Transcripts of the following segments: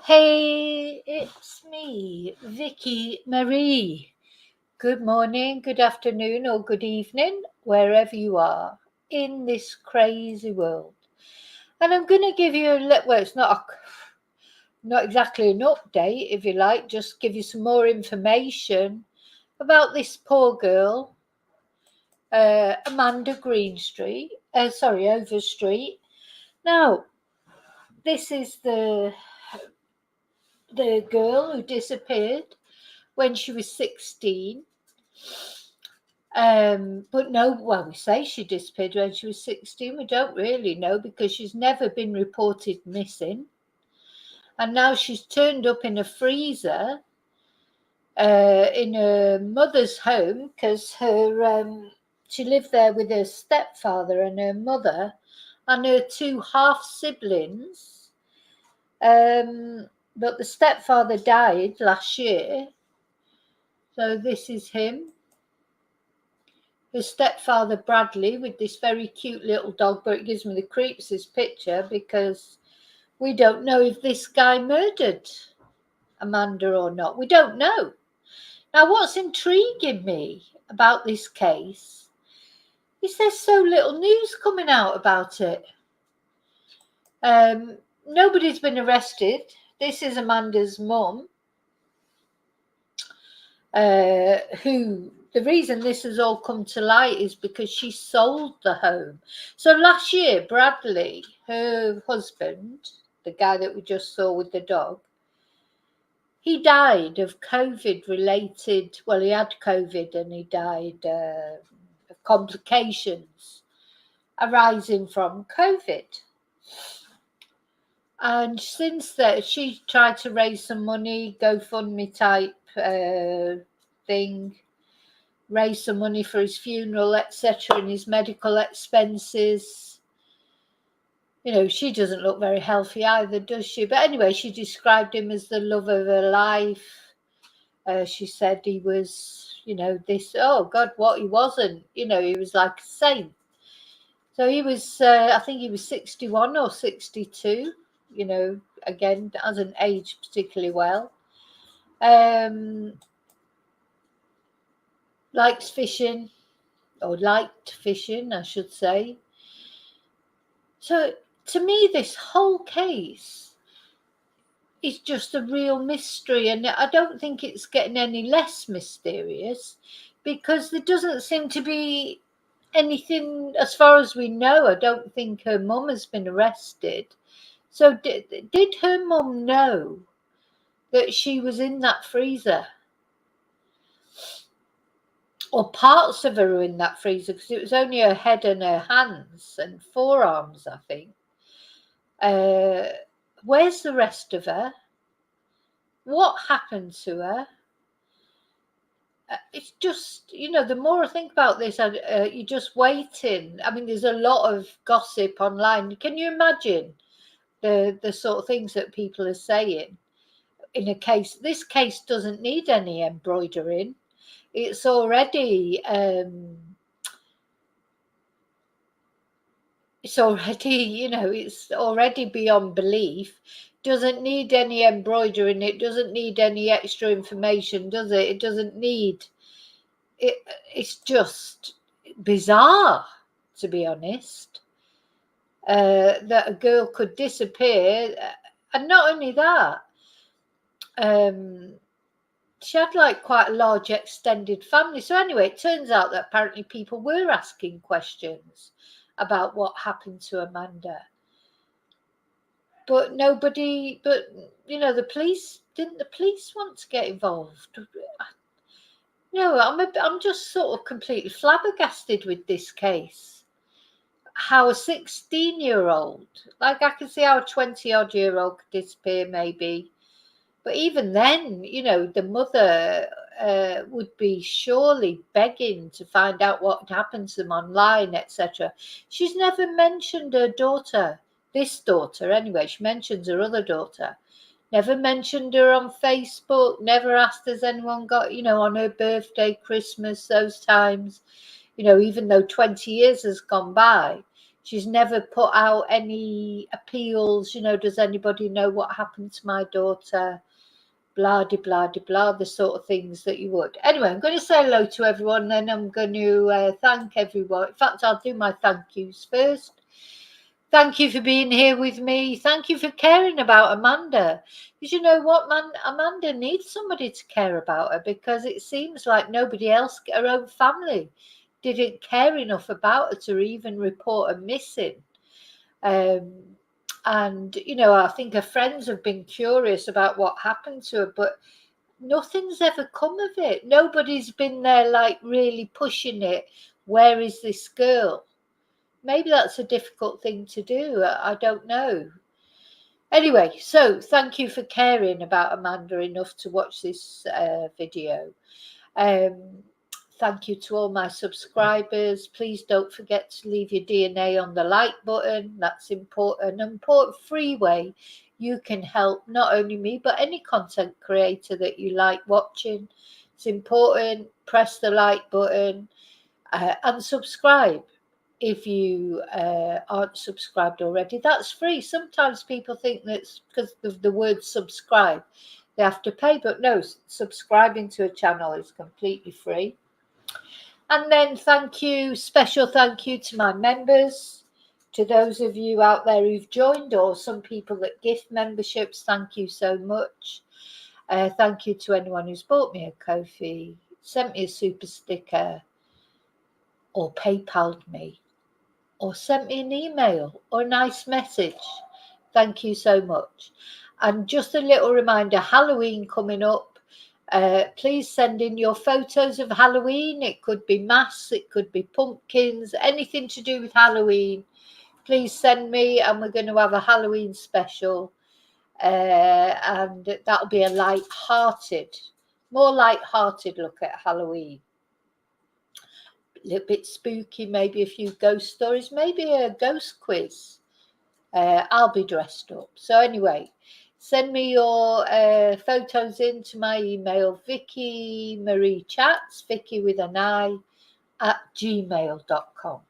Hey, it's me, Vicki Marie. Good morning, good afternoon, or good evening, wherever you are in this crazy world. And I'm going to give you well, it's not exactly an update, if you like, just give you some more information about this poor girl, Amanda Overstreet. Now, this is the girl who disappeared when she was 16. But no, well, we say she disappeared when she was 16. We don't really know because she's never been reported missing. And now she's turned up in a freezer in her mother's home because she lived there with her stepfather and her mother and her two half siblings. But the stepfather died last year. So this is him. His stepfather Bradley with this very cute little dog, but it gives me the creeps, this picture, because we don't know if this guy murdered Amanda or not. We don't know. Now, what's intriguing me about this case is there's so little news coming out about it. Nobody's been arrested. This is Amanda's mum, who the reason this has all come to light is because she sold the home. So last year, Bradley, her husband, the guy that we just saw with the dog, he died of COVID related, well, he had COVID and he died of complications arising from COVID. And since that, she tried to raise some money, GoFundMe type thing, raise some money for his funeral, etc., and his medical expenses. You know, she doesn't look very healthy either, does she? But anyway, she described him as the love of her life. She said he was, this, oh God, what he wasn't. He was like a saint. So he was, I think he was 61 or 62, again, hasn't aged particularly well. Likes fishing, or liked fishing, I should say. So to me, this whole case is just a real mystery, and I don't think it's getting any less mysterious because there doesn't seem to be anything, as far as we know. I don't think her mum has been arrested. So did her mum know that she was in that freezer? Or parts of her were in that freezer, because it was only her head and her hands and forearms, I think. Where's the rest of her? What happened to her? It's just, the more I think about this, you're just waiting. I mean, there's a lot of gossip online. Can you imagine the sort of things that people are saying in a case? This case doesn't need any embroidering. It's already it's already beyond belief. Doesn't need any embroidering. It doesn't need any extra information, does it? It doesn't need it. It's just bizarre, to be honest, that a girl could disappear. And not only that, she had like quite a large extended family. So anyway, it turns out that apparently people were asking questions about what happened to Amanda. But nobody, the police, didn't the police want to get involved? I'm just sort of completely flabbergasted with this case. How a 16-year-old, like I can see how a 20-odd-year-old could disappear maybe. But even then, the mother would be surely begging to find out what happened to them online, etc. She's never mentioned her daughter, this daughter anyway. She mentions her other daughter. Never mentioned her on Facebook, never asked has anyone got, on her birthday, Christmas, those times, even though 20 years has gone by. She's never put out any appeals, you know, does anybody know what happened to my daughter? Blah, de, blah, de, blah, the sort of things that you would. Anyway, I'm going to say hello to everyone, then I'm going to thank everyone. In fact, I'll do my thank yous first. Thank you for being here with me. Thank you for caring about Amanda. Because you know what, man, Amanda needs somebody to care about her, because it seems like nobody else, her own family, didn't care enough about her to even report her missing. And, you know, I think her friends have been curious about what happened to her, but nothing's ever come of it. Nobody's been there, like, really pushing it. Where is this girl? Maybe that's a difficult thing to do. I don't know. Anyway, so thank you for caring about Amanda enough to watch this video. Thank you to all my subscribers. Please don't forget to leave your DNA on the like button. That's important. An important free way you can help not only me, but any content creator that you like watching. It's important. Press the like button and subscribe. If you aren't subscribed already, that's free. Sometimes people think that's because of the word subscribe, they have to pay, but no, subscribing to a channel is completely free. And then special thank you to my members, to those of you out there who've joined, or some people that gift memberships. Thank you so much. Thank you to anyone who's bought me a Ko-fi, sent me a super sticker, or PayPal'd me, or sent me an email or a nice message. Thank you so much. And just a little reminder, Halloween coming up. Please send in your photos of Halloween. It could be masks, it could be pumpkins, anything to do with Halloween. Please send me, and we're going to have a Halloween special. And that'll be a more light-hearted look at Halloween. A little bit spooky, maybe a few ghost stories, maybe a ghost quiz. I'll be dressed up. So anyway, send me your photos into my email, Vicki Marie Chats, Vicki with an I, @gmail.com.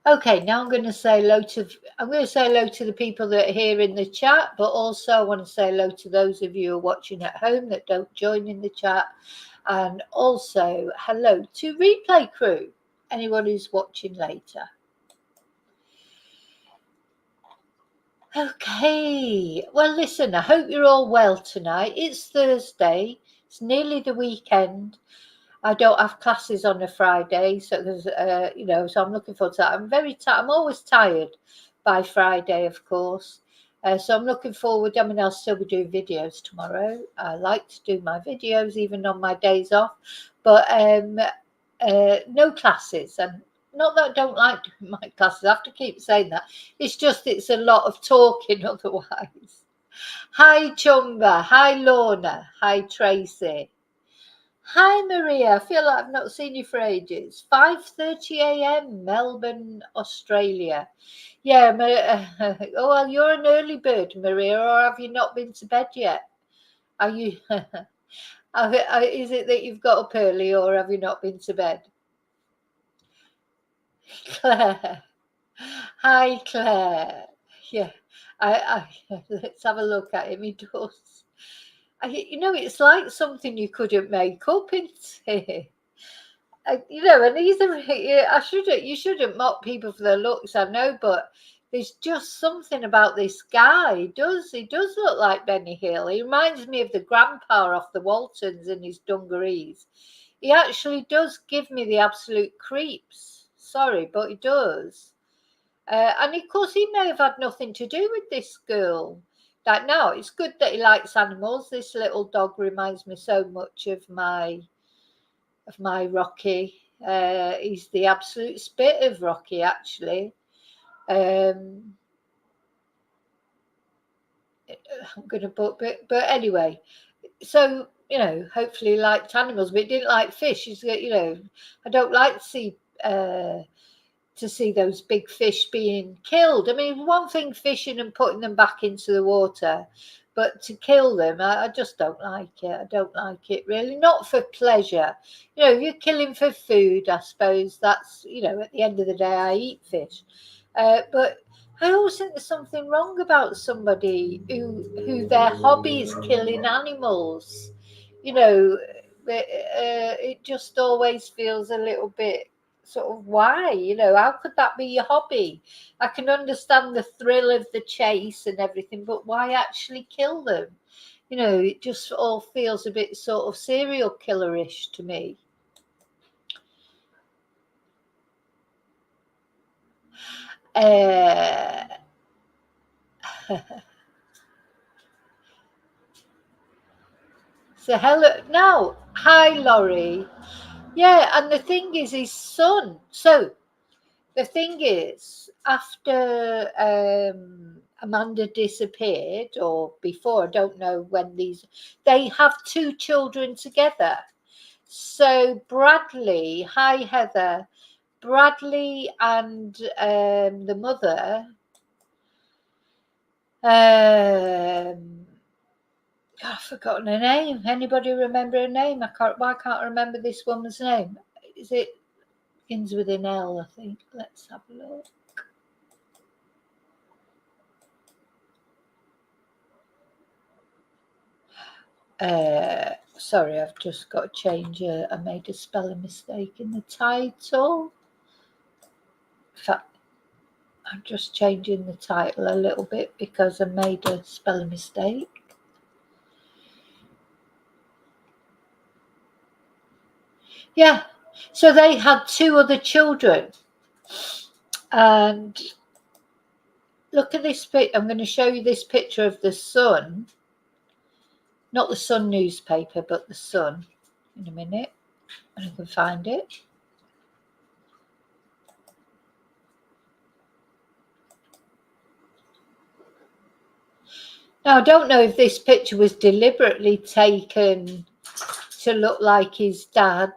Okay, now I'm going to say hello to the people that are here in the chat, but also I want to say hello to those of you who are watching at home that don't join in the chat. And also hello to replay crew, anyone who's watching later. Okay, well listen, I hope you're all well tonight. It's Thursday, it's nearly the weekend. I don't have classes on a Friday, so so I'm looking forward to that. I'm very tired. I'm always tired by Friday, of course. So I'm looking forward. I mean, I'll still be doing videos tomorrow. I like to do my videos even on my days off, but no classes. And not that I don't like doing my classes. I have to keep saying that. It's a lot of talking otherwise. Hi, Chumba. Hi, Lorna. Hi, Tracy. Hi, Maria. I feel like I've not seen you for ages. 5:30 a.m. Melbourne, Australia. Yeah, oh, well, you're an early bird, Maria, or have you not been to bed yet? Are you? Is it that you've got up early, or have you not been to bed? Claire. Hi, Claire. Yeah, let's have a look at him. He does. It's like something you couldn't make up, isn't it? And these are, you shouldn't mock people for their looks, I know, but there's just something about this guy. He does look like Benny Hill. He reminds me of the grandpa off the Waltons in his dungarees. He actually does give me the absolute creeps. Sorry, but he does. And of course, he may have had nothing to do with this girl. Like, now, it's good that he likes animals. This little dog reminds me so much of my Rocky. He's the absolute spit of Rocky, actually. I'm going to put, but anyway, so hopefully he liked animals, but he didn't like fish. I don't like to see those big fish being killed. I mean, one thing fishing and putting them back into the water, but to kill them, I just don't like it. I don't like it really, not for pleasure. If you're killing for food, I suppose that's, at the end of the day, I eat fish. But I always think there's something wrong about somebody who their hobby is killing animals. It just always feels a little bit sort of, why? How could that be your hobby? I can understand the thrill of the chase and everything, but why actually kill them? It just all feels a bit sort of serial killerish to me. So hello now. Hi, Laurie. Yeah, and the thing is his son. So the thing is, after Amanda disappeared, or before, I don't know when they have 2 children together. So Bradley, hi Heather, Bradley and the mother, I've forgotten her name. Anybody remember her name? Why can't I remember this woman's name? Is it begins with an L, I think. Let's have a look. Sorry, I've just got to change. I made a spelling mistake in the title. In fact, I'm just changing the title a little bit because I made a spelling mistake. Yeah, so they had 2 other children, and look at this picture. I'm going to show you this picture of the Sun, not the Sun newspaper, but the Sun, in a minute, and I can find it. Now, I don't know if this picture was deliberately taken to look like his dad.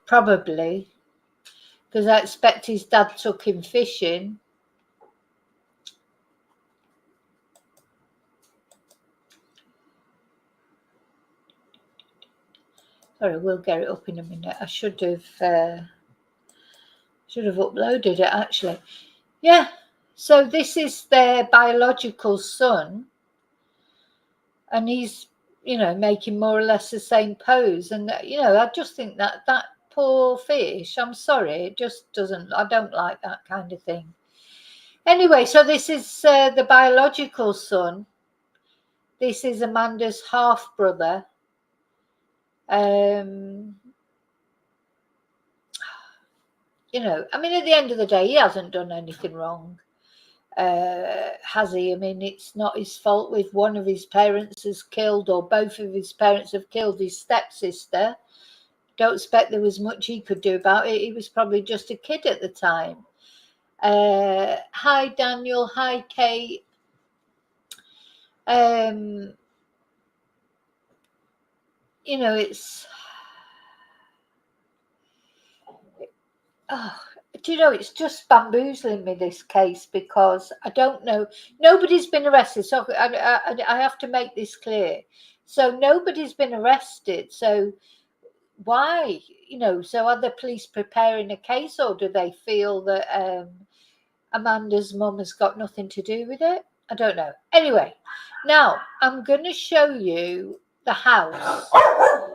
Probably, because I expect his dad took him fishing. Sorry, we'll get it up in a minute. I should have uploaded it actually. Yeah, so this is their biological son, and he's making more or less the same pose, and I just think that poor fish, I'm sorry, it just doesn't, I don't like that kind of thing. Anyway, so this is the biological son. This is Amanda's half brother. I mean, at the end of the day, he hasn't done anything wrong, has he? I mean, it's not his fault if one of his parents has killed, or both of his parents have killed his stepsister. Don't expect there was much he could do about it. He was probably just a kid at the time. Hi, Daniel. Hi, Kate. It's... Oh, do you know, it's just bamboozling me, this case, because I don't know. Nobody's been arrested. So I have to make this clear. So nobody's been arrested. So why? So are the police preparing a case, or do they feel that Amanda's mum has got nothing to do with it? I don't know. Anyway, now I'm going to show you the house.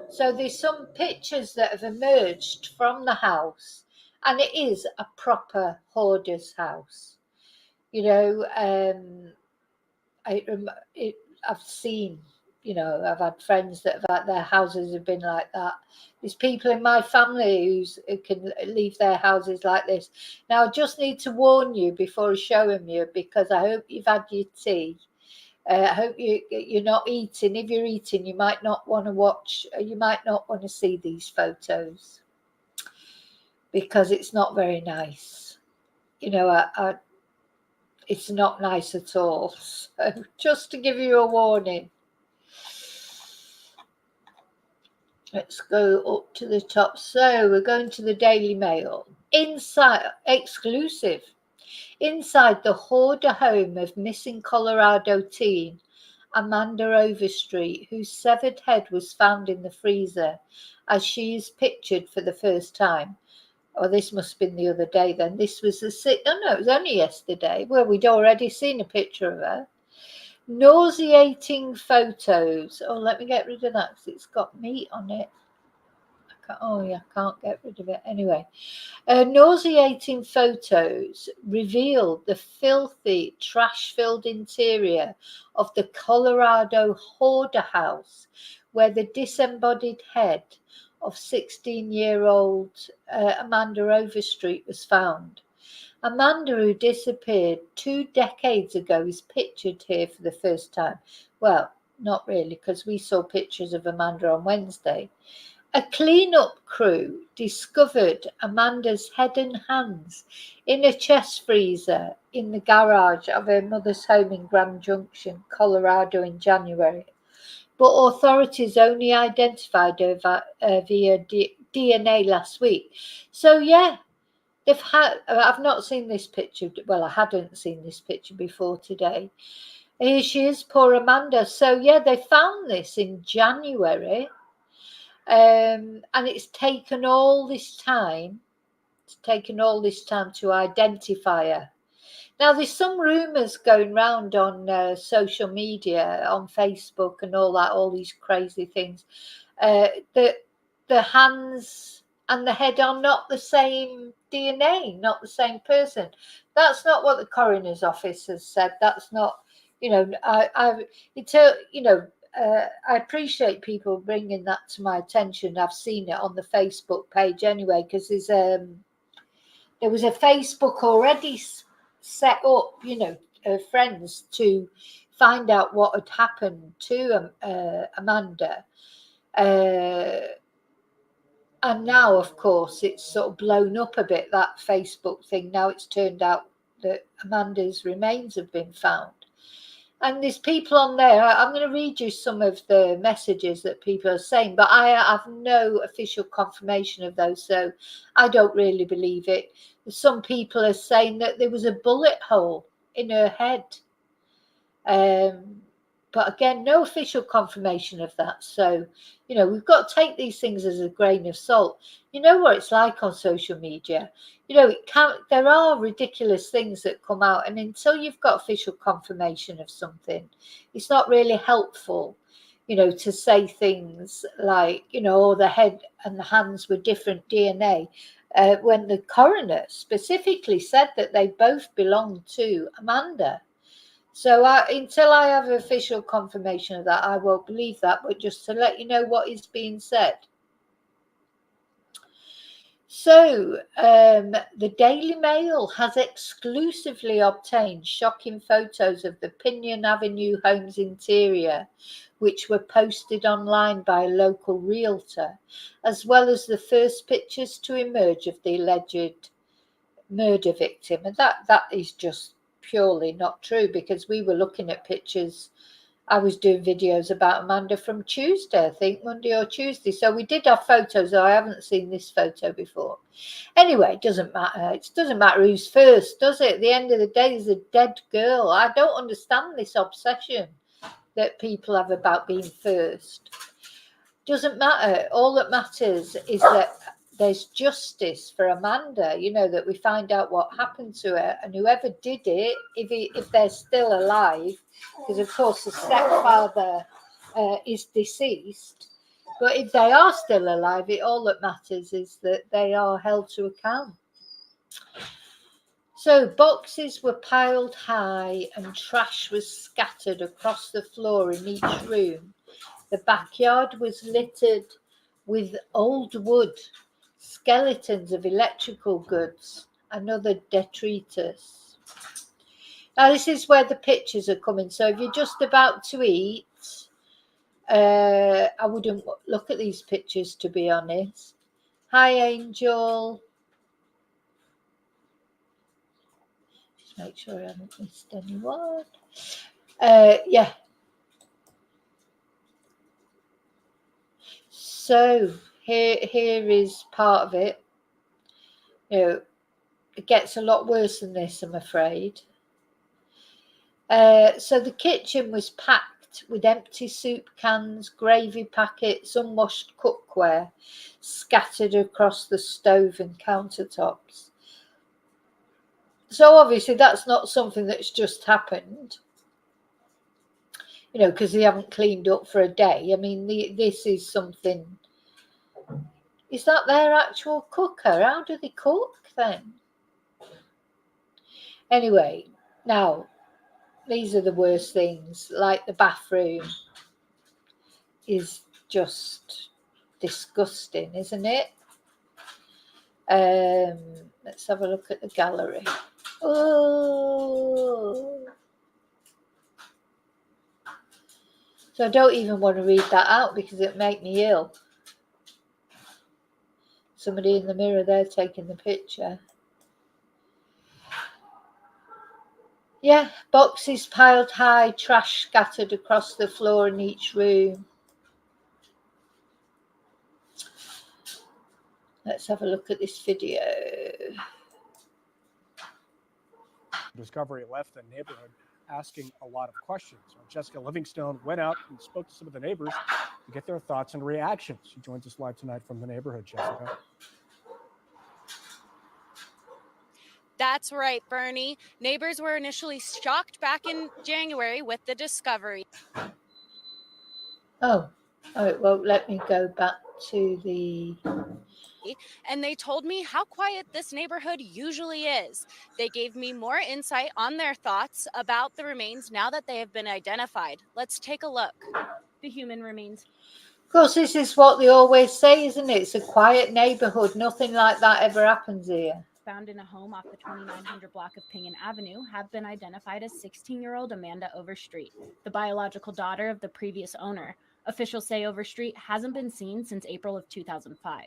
So there's some pictures that have emerged from the house, and it is a proper hoarder's house. I've seen, I've had friends that have had their houses have been like that. There's people in my family who can leave their houses like this. Now, I just need to warn you before showing you, because I hope you've had your tea. I hope you're not eating. If you're eating, you might not want to watch. You might not want to see these photos, because it's not very nice. It's not nice at all. So just to give you a warning. Let's go up to the top. So we're going to the Daily Mail. Inside, exclusive. Inside the Hoarder home of missing Colorado teen Amanda Overstreet, whose severed head was found in the freezer as she is pictured for the first time. Oh, this must have been the other day then. This was oh no, it was only yesterday. Well, we'd already seen a picture of her. Nauseating photos. Oh, let me get rid of that because it's got meat on it. I can't get rid of it. Anyway, nauseating photos revealed the filthy, trash-filled interior of the Colorado Hoarder house, where the disembodied head of 16-year-old Amanda Overstreet was found. Amanda, who disappeared 2 decades ago, is pictured here for the first time. Well, not really, because we saw pictures of Amanda on Wednesday. A clean-up crew discovered Amanda's head and hands in a chest freezer in the garage of her mother's home in Grand Junction, Colorado in January. But authorities only identified her via DNA last week. So, yeah, I've not seen this picture. Well, I hadn't seen this picture before today. Here she is, poor Amanda. So, yeah, they found this in January. And it's taken all this time. It's taken all this time to identify her. Now, there's some rumours going round on social media, on Facebook and all that, all these crazy things, that the hands and the head are not the same DNA, not the same person. That's not what the coroner's office has said. That's not, I appreciate people bringing that to my attention. I've seen it on the Facebook page anyway, because there was a Facebook already set up, friends to find out what had happened to Amanda. And now, of course, it's sort of blown up a bit, that Facebook thing. Now it's turned out that Amanda's remains have been found. And there's people on there. I'm going to read you some of the messages that people are saying, but I have no official confirmation of those, so I don't really believe it. Some people are saying that there was a bullet hole in her head. But again, no official confirmation of that. So, we've got to take these things as a grain of salt. You know what it's like on social media. There are ridiculous things that come out, and until you've got official confirmation of something, it's not really helpful, to say things like, the head and the hands were different DNA, when the coroner specifically said that they both belonged to Amanda. So until I have official confirmation of that, I won't believe that, but just to let you know what is being said. So the Daily Mail has exclusively obtained shocking photos of the Pinion Avenue home's interior, which were posted online by a local realtor, as well as the first pictures to emerge of the alleged murder victim. And that is just purely not true, because we were looking at pictures. I was doing videos about Amanda from Tuesday, I think, Monday or Tuesday. So we did have photos, though I haven't seen this photo before. Anyway, it doesn't matter. It doesn't matter who's first, does it? At the end of the day, there's a dead girl. I don't understand this obsession that people have about being first. Doesn't matter. All that matters is that there's justice for Amanda, that we find out what happened to her, and whoever did it, if they're still alive, because of course the stepfather is deceased, but if they are still alive, all that matters is that they are held to account. So boxes were piled high and trash was scattered across the floor in each room. The backyard was littered with old wood, skeletons of electrical goods, and other detritus. Now, this is where the pictures are coming. So if you're just about to eat, I wouldn't look at these pictures, to be honest. Hi, Angel. Just make sure I haven't missed anyone. Yeah. So here is part of it. It gets a lot worse than this, I'm afraid. So the kitchen was packed with empty soup cans, gravy packets, unwashed cookware scattered across the stove and countertops. So obviously that's not something that's just happened, because they haven't cleaned up for a day. I mean, this is something. Is that their actual cooker? How do they cook then? Anyway, now, these are the worst things. Like the bathroom is just disgusting, isn't it? Let's have a look at the gallery. Oh. So I don't even want to read that out because it'd make me ill. Somebody in the mirror there taking the picture. Yeah, boxes piled high, trash scattered across the floor in each room. Let's have a look at this video. Discovery left the neighborhood asking a lot of questions. Jessica Livingstone went out and spoke to some of the neighbors to get their thoughts and reactions. She joins us live tonight from the neighborhood. Jessica. That's right, Bernie. Neighbors were initially shocked back in January with the discovery. Oh, it won't let me go back to the... And they told me how quiet this neighborhood usually is. They gave me more insight on their thoughts about the remains now that they have been identified. Let's take a look. The human remains. Of course, this is what they always say, isn't it? It's a quiet neighborhood. Nothing like that ever happens here. Found in a home off the 2900 block of Pingan Avenue have been identified as 16-year-old Amanda Overstreet, the biological daughter of the previous owner. Officials say Overstreet hasn't been seen since April of 2005.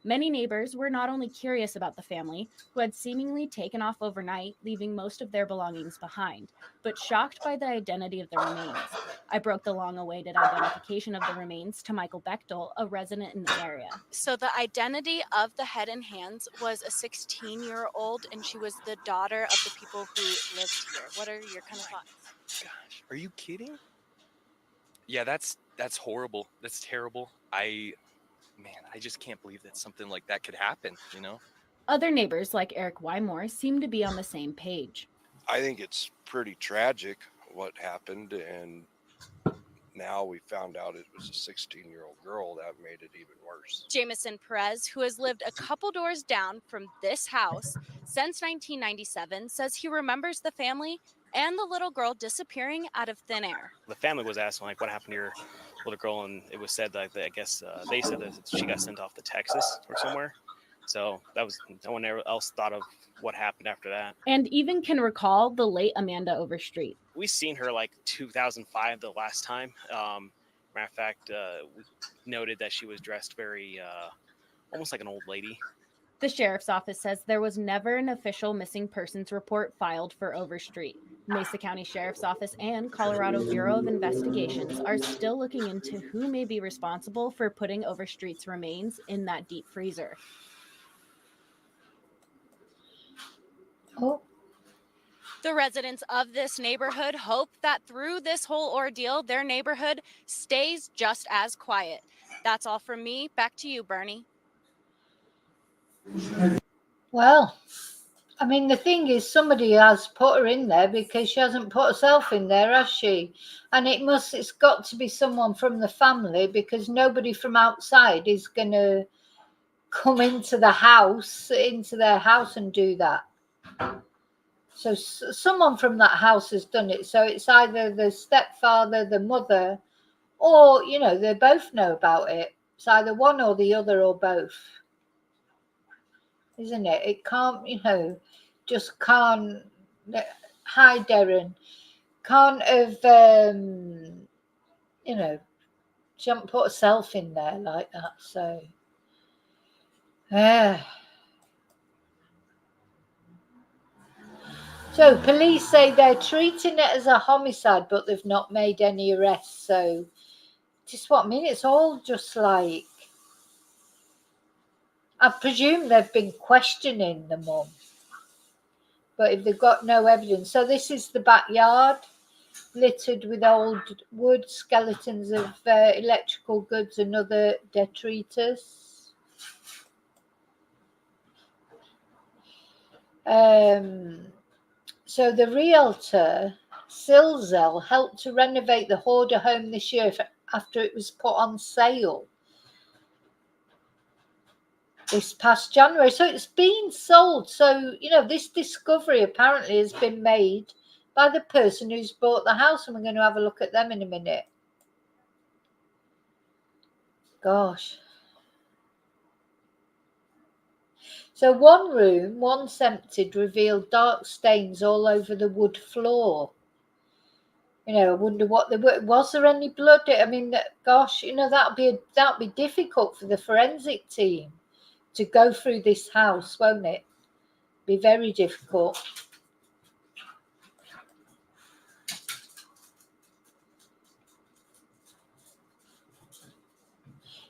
Many neighbors were not only curious about the family, who had seemingly taken off overnight, leaving most of their belongings behind, but shocked by the identity of the remains. I broke the long-awaited identification of the remains to Michael Bechtel, a resident in the area. So the identity of the head and hands was a 16-year-old, and she was the daughter of the people who lived here. What are your kind of thoughts? Gosh, are you kidding? Yeah, that's horrible. That's terrible. I just can't believe that something like that could happen, Other neighbors, like Eric Wymore, seem to be on the same page. I think it's pretty tragic what happened, and now we found out it was a 16-year-old girl. That made it even worse. Jameson Perez, who has lived a couple doors down from this house since 1997, says he remembers the family and the little girl disappearing out of thin air. The family was asking, what happened to your little girl? And it was said that, I guess, they said that she got sent off to Texas or somewhere. So that was, no one else thought of what happened after that. And even can recall the late Amanda Overstreet. We seen her like 2005 the last time. Matter of fact, we noted that she was dressed very, almost like an old lady. The sheriff's office says there was never an official missing persons report filed for Overstreet. Mesa County Sheriff's Office and Colorado Bureau of Investigations are still looking into who may be responsible for putting Overstreet's remains in that deep freezer. Oh. The residents of this neighborhood hope that through this whole ordeal, their neighborhood stays just as quiet. That's all from me. Back to you, Bernie. Well, I mean, the thing is, somebody has put her in there because she hasn't put herself in there, has she? And it's got to be someone from the family, because nobody from outside is going to come into their house and do that. So someone from that house has done it. So it's either the stepfather, the mother, or, they both know about it. It's either one or the other or both. Isn't it? It can't, just can't. Hi, Darren. Can't have, she hasn't put herself in there like that. So, So police say they're treating it as a homicide, but they've not made any arrests. So, just what I mean, it's all just like, I presume they've been questioning the mum, but if they've got no evidence. So this is the backyard, littered with old wood, skeletons of electrical goods and other detritus. So the realtor, Silzel, helped to renovate the Hoarder home this year after it was put on sale this past January. So it's been sold. So, you know, this discovery apparently has been made by the person who's bought the house, and we're going to have a look at them in a minute. Gosh. So one room, once emptied, revealed dark stains all over the wood floor. You know, I wonder what there were. Was there any blood? I mean, gosh, you know, that'd be difficult for the forensic team to go through this house, won't it? Be very difficult.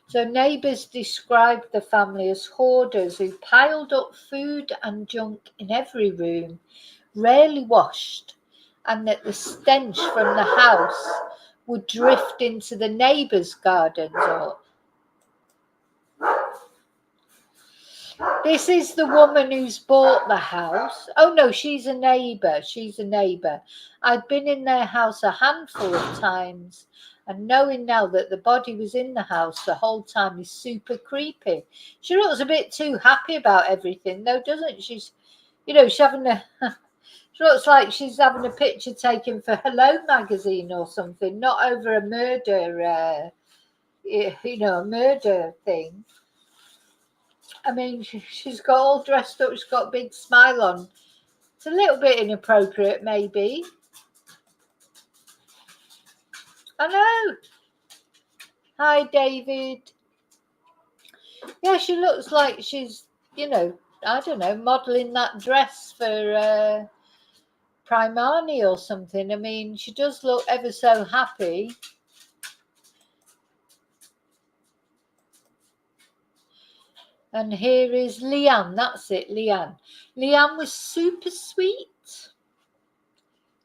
So neighbours described the family as hoarders who piled up food and junk in every room, rarely washed, and that the stench from the house would drift into the neighbours' gardens. This is the woman who's bought the house. Oh no, she's a neighbour. She's a neighbour. I'd been in their house a handful of times, and knowing now that the body was in the house the whole time is super creepy. She looks a bit too happy about everything, though, doesn't she? She's, you know, she's having a. She looks like she's having a picture taken for Hello magazine or something, not over a murder, you know, a murder thing. I mean, she's got all dressed up. She's got a big smile on. It's a little bit inappropriate, maybe. I know. Hi, David. Yeah, she looks like she's, you know, I don't know, modelling that dress for Primani or something. I mean, she does look ever so happy. And here is Leanne. That's it, Leanne. Leanne was super sweet.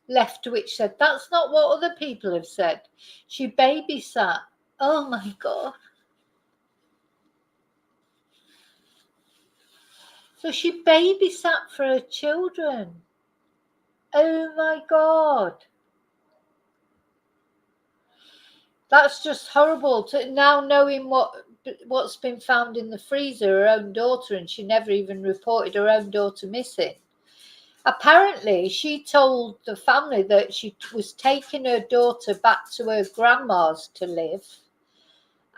Left Witch said, that's not what other people have said. She babysat. Oh my God. So she babysat for her children. Oh my God. That's just horrible. To now knowing what's been found in the freezer, her own daughter, and she never even reported her own daughter missing. Apparently, she told the family that she was taking her daughter back to her grandma's to live,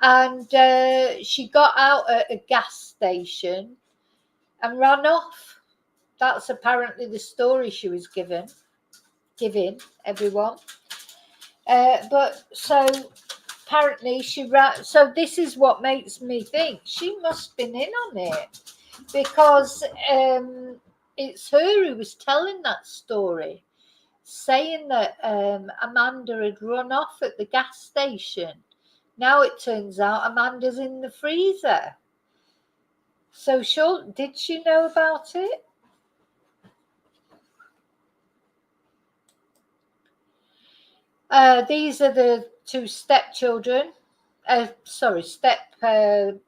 and she got out at a gas station and ran off. That's apparently the story she was giving everyone. But so apparently she ran. So this is what makes me think she must have been in on it, because it's her who was telling that story, saying that Amanda had run off at the gas station. Now it turns out Amanda's in the freezer. So did she know about it? These are the two stepchildren. Step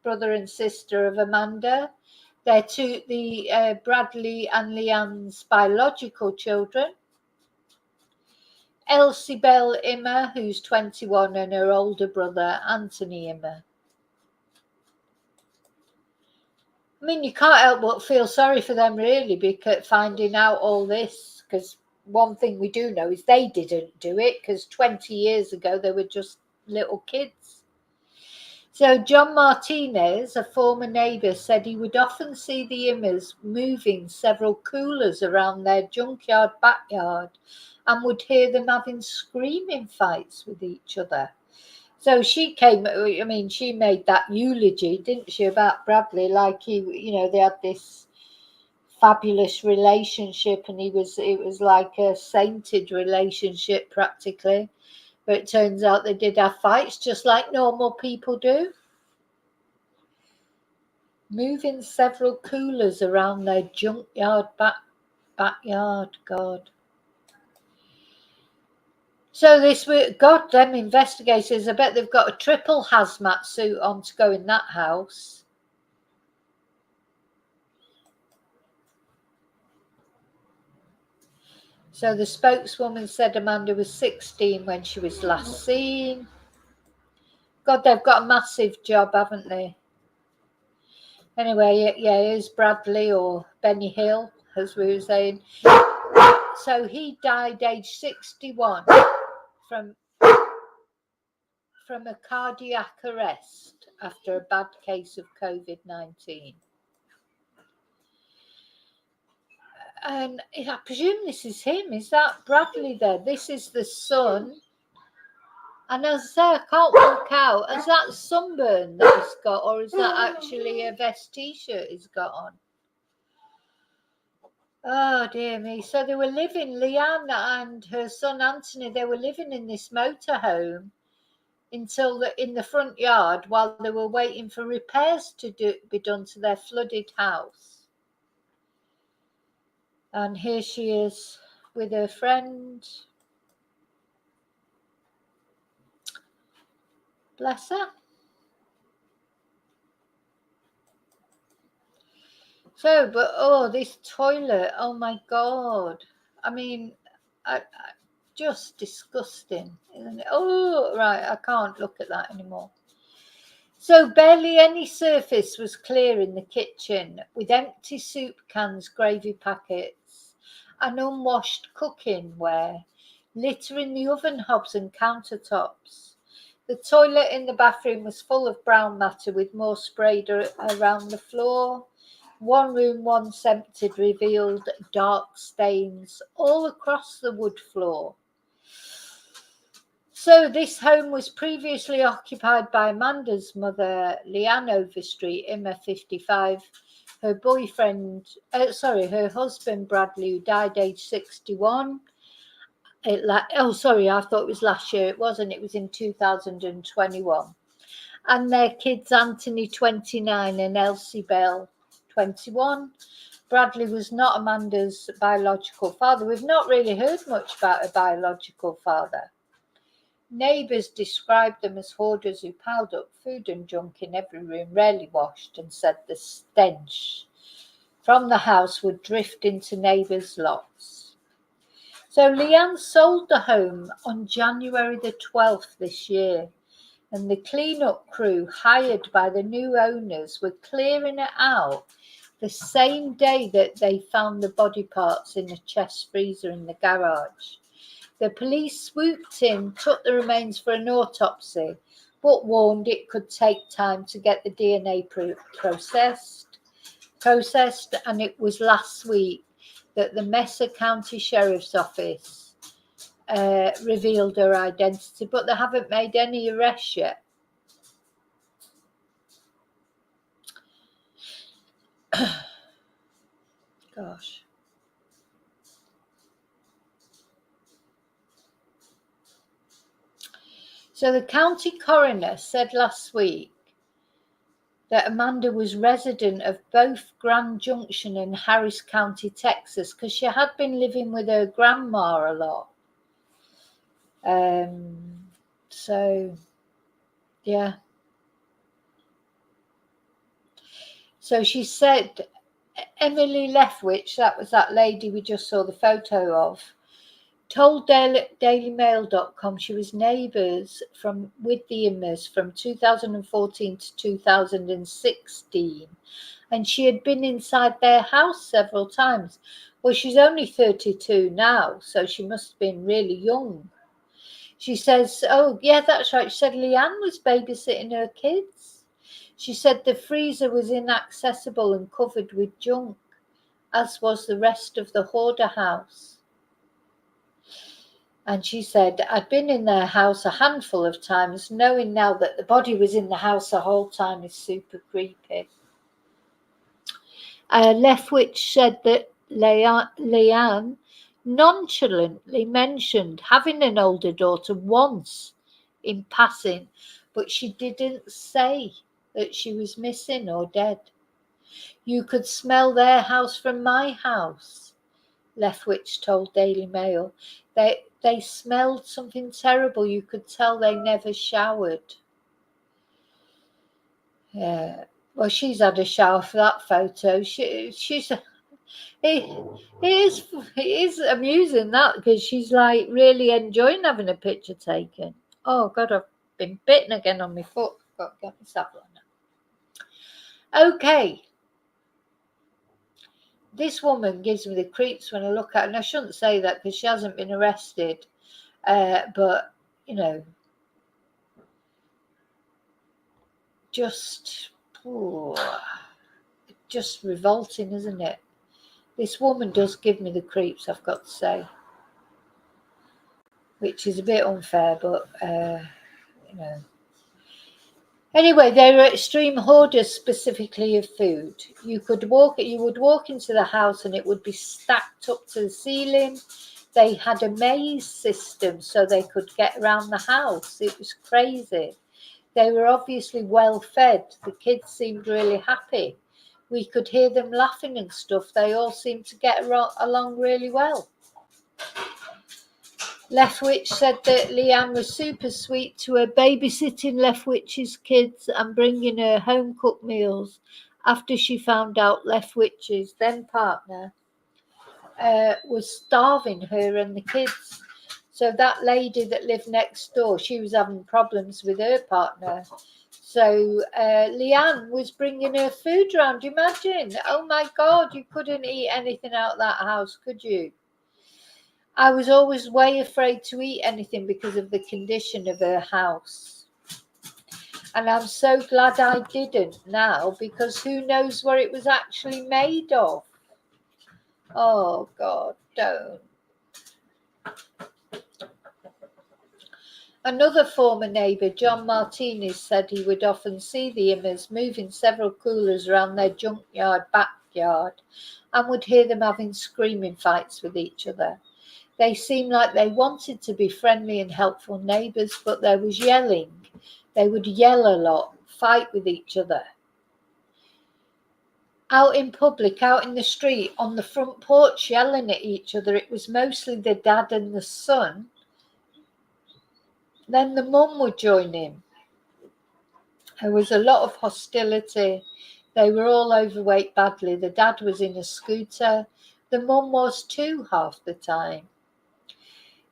brother and sister of Amanda. They're the Bradley and Leanne's biological children. Elsie Bell Immer, who's 21, and her older brother, Anthony Immer. I mean, you can't help but feel sorry for them, really, because finding out all this, because one thing we do know is they didn't do it, because 20 years ago they were just little kids. So John Martinez, a former neighbour, said he would often see the Immers moving several coolers around their junkyard backyard and would hear them having screaming fights with each other. So she made that eulogy, didn't she, about Bradley, like they had this fabulous relationship, and it was like a sainted relationship practically. But it turns out they did have fights just like normal people do. moving several coolers around their junkyard backyard. God. So this week, God, them investigators, I bet they've got a triple hazmat suit on to go in that house. So the spokeswoman said Amanda was 16 when she was last seen. God, they've got a massive job, haven't they? Anyway, yeah, here's Bradley, or Benny Hill, as we were saying. So he died age 61 from a cardiac arrest after a bad case of COVID-19. And I presume this is him. Is that Bradley there? This is the son. And as I say, I can't work out, is that sunburn that he's got, or is that actually a vest t-shirt he's got on? Oh, dear me. So they were living, Leanne and her son Anthony, they were living in this motorhome in the front yard while they were waiting for repairs to be done to their flooded house. And here she is with her friend. Bless her. So, but this toilet, oh my God. I mean, just disgusting, isn't it? Oh, right, I can't look at that anymore. So barely any surface was clear in the kitchen, with empty soup cans, gravy packets, and unwashed cooking ware littering the oven hobs and countertops. The toilet in the bathroom was full of brown matter with more sprayed around the floor. One room once emptied revealed dark stains all across the wood floor. So this home was previously occupied by Amanda's mother, Leanne Overstreet, Emma 55, her husband Bradley, who died age 61. I thought it was last year. It wasn't. It was in 2021. And their kids, Anthony 29 and Elsie Bell 21. Bradley was not Amanda's biological father. We've not really heard much about a biological father. Neighbours described them as hoarders who piled up food and junk in every room, rarely washed, and said the stench from the house would drift into neighbours' lots. So Leanne sold the home on January the 12th this year, and the clean-up crew hired by the new owners were clearing it out the same day that they found the body parts in a chest freezer in the garage. The police swooped in, took the remains for an autopsy, but warned it could take time to get the DNA processed, and it was last week that the Messer County Sheriff's Office revealed her identity, but they haven't made any arrests yet. Gosh. So the county coroner said last week that Amanda was resident of both Grand Junction and Harris County, Texas, because she had been living with her grandma a lot. So, yeah. So she said Emily Lefwich, that was that lady we just saw the photo of, told dailymail.com she was neighbours with the Immers from 2014 to 2016, and she had been inside their house several times. Well, she's only 32 now, so she must have been really young. She says, oh, yeah, that's right. She said Leanne was babysitting her kids. She said the freezer was inaccessible and covered with junk, as was the rest of the Hoarder house. And she said, I'd been in their house a handful of times. Knowing now that the body was in the house the whole time is super creepy. Lefwich said that Leanne nonchalantly mentioned having an older daughter once in passing, but she didn't say that she was missing or dead. You could smell their house from my house, Leftwich told Daily Mail. They smelled something terrible. You could tell they never showered. Yeah. Well, she's had a shower for that photo. She's it is amusing that, because she's like really enjoying having a picture taken. Oh God, I've been bitten again on my foot. Got to get myself on now. Okay. This woman gives me the creeps when I look at her, and I shouldn't say that because she hasn't been arrested. But, you know, just revolting, isn't it? This woman does give me the creeps, I've got to say, which is a bit unfair, but, you know. Anyway, they were extreme hoarders, specifically of food. You would walk into the house and it would be stacked up to the ceiling. They had a maze system so they could get around the house. It was crazy. They were obviously well fed. The kids seemed really happy. We could hear them laughing and stuff. They all seemed to get along really well. Leftwich said that Leanne was super sweet to her, babysitting Leftwich's kids and bringing her home-cooked meals after she found out Leftwich's then partner was starving her and the kids. So that lady that lived next door, she was having problems with her partner. So Leanne was bringing her food around. Imagine. Oh my God, you couldn't eat anything out of that house, could you? I was always way afraid to eat anything because of the condition of her house. And I'm so glad I didn't now, because who knows what it was actually made of. Oh God, don't. Another former neighbour, John Martinez, said he would often see the Immers moving several coolers around their junkyard backyard and would hear them having screaming fights with each other. They seemed like they wanted to be friendly and helpful neighbours, but there was yelling. They would yell a lot, fight with each other. Out in public, out in the street, on the front porch, yelling at each other. It was mostly the dad and the son. Then the mum would join in. There was a lot of hostility. They were all overweight badly. The dad was in a scooter. The mum was too half the time.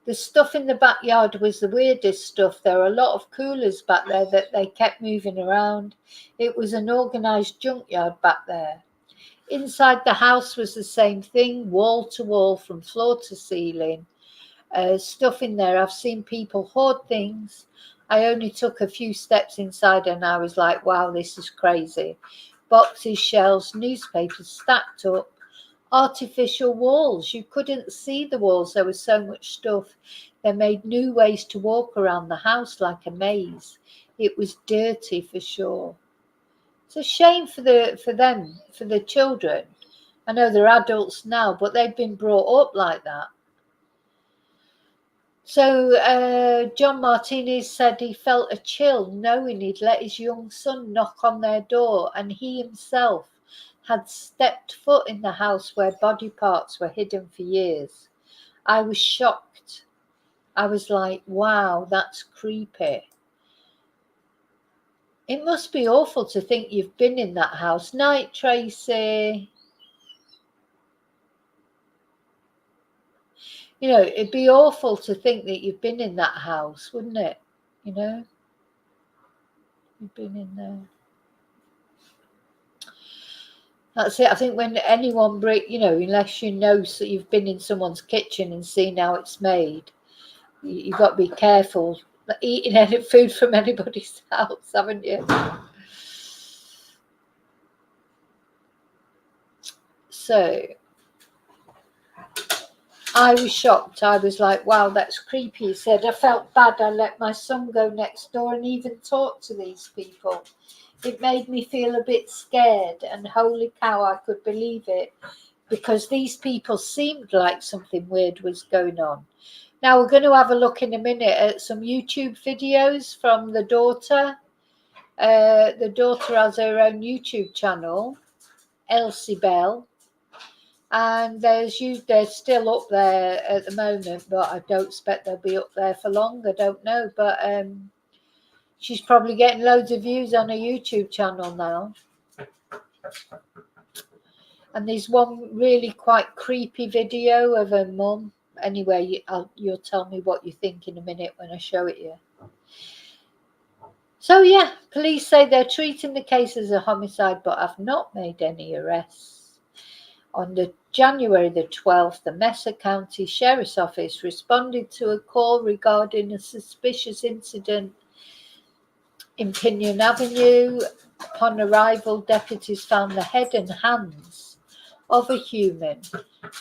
The stuff in the backyard was the weirdest stuff. There were a lot of coolers back there that they kept moving around. It was an organised junkyard back there. Inside the house was the same thing, wall to wall, from floor to ceiling. Stuff in there. I've seen people hoard things. I only took a few steps inside and I was like, wow, this is crazy. Boxes, shelves, newspapers stacked up. Artificial walls. You couldn't see the walls. There was so much stuff. They made new ways to walk around the house like a maze. It was dirty for sure. It's a shame for the children. I know they're adults now, but they've been brought up like that. So John Martinez said he felt a chill knowing he'd let his young son knock on their door, and he himself had stepped foot in the house where body parts were hidden for years. I was shocked. I was like, wow, that's creepy. It must be awful to think you've been in that house. Night, Tracy. You know, it'd be awful to think that you've been in that house, wouldn't it? You know, you've been in there. That's it. I think when anyone unless you know that you've been in someone's kitchen and seen how it's made, you've got to be careful eating any food from anybody's house, haven't you? So I was shocked. I was like, wow, that's creepy. He said, I felt bad. I let my son go next door and even talk to these people. It made me feel a bit scared, and holy cow, I could believe it, because these people seemed like something weird was going on. Now we're going to have a look in a minute at some YouTube videos from the daughter. The daughter has her own YouTube channel. Elsie Bell. And they're still up there at the moment, but I don't expect they'll be up there for long. I don't know, but she's probably getting loads of views on her YouTube channel now. And there's one really quite creepy video of her mum. Anyway, you'll tell me what you think in a minute when I show it you. So yeah, police say they're treating the case as a homicide, but have not made any arrests. On January the 12th, the Messer County Sheriff's Office responded to a call regarding a suspicious incident in Pinion Avenue. Upon arrival, deputies found the head and hands of a human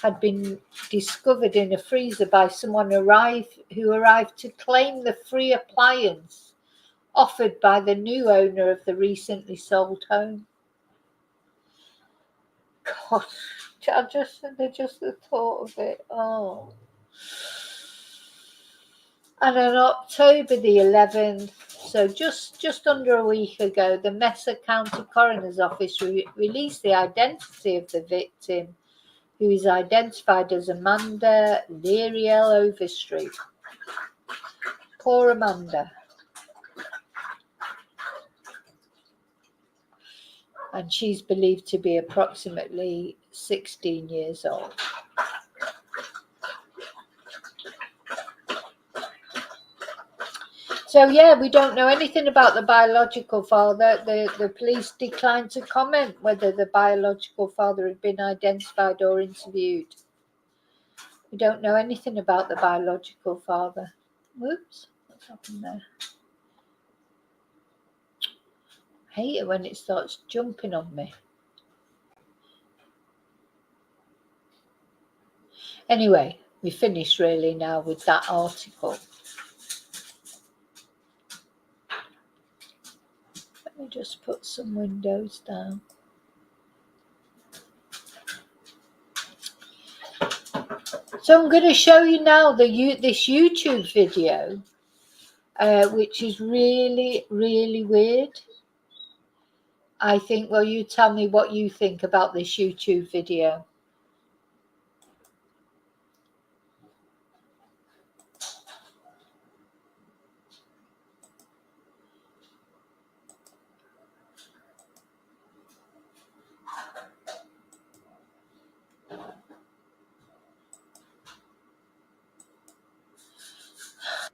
had been discovered in a freezer by someone who arrived to claim the free appliance offered by the new owner of the recently sold home. God, just the thought of it. Oh. And on October the 11th, so just under a week ago, the Messer County Coroner's Office released the identity of the victim, who is identified as Amanda Leriel Overstreet. Poor Amanda. And she's believed to be approximately 16 years old. So yeah, we don't know anything about the biological father. The police declined to comment whether the biological father had been identified or interviewed. We don't know anything about the biological father. Whoops, what's happened there? I hate it when it starts jumping on me. Anyway, we finished really now with that article. Let me just put some windows down. So I'm going to show you now this YouTube video, which is really, really weird. I think, well, you tell me what you think about this YouTube video.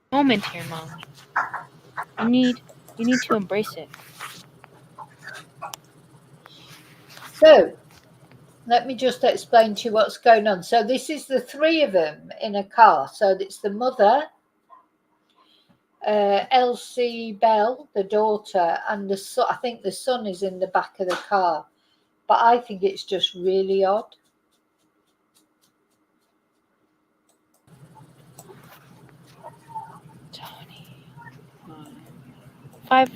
Moment here, Mom. You need to embrace it. So let me just explain to you what's going on. So this is the three of them in a car. So it's the mother, Elsie Bell, the daughter, and the son. I think the son is in the back of the car. But I think it's just really odd. Five.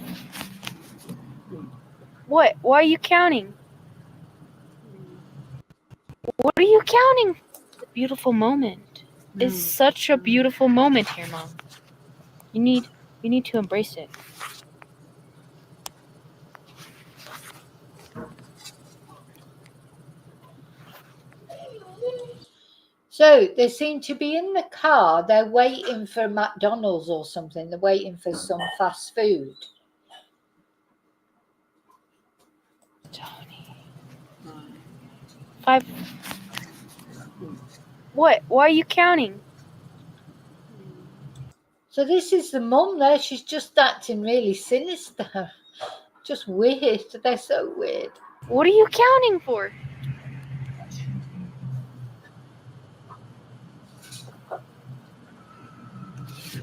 What? Why are you counting? What are you counting? The beautiful moment. It's such a beautiful moment here, Mom. You need to embrace it. So they seem to be in the car. They're waiting for McDonald's or something. They're waiting for some fast food. Tony. Five. What? Why are you counting? So this is the mum there. She's just acting really sinister. Just weird. They're so weird. What are you counting for?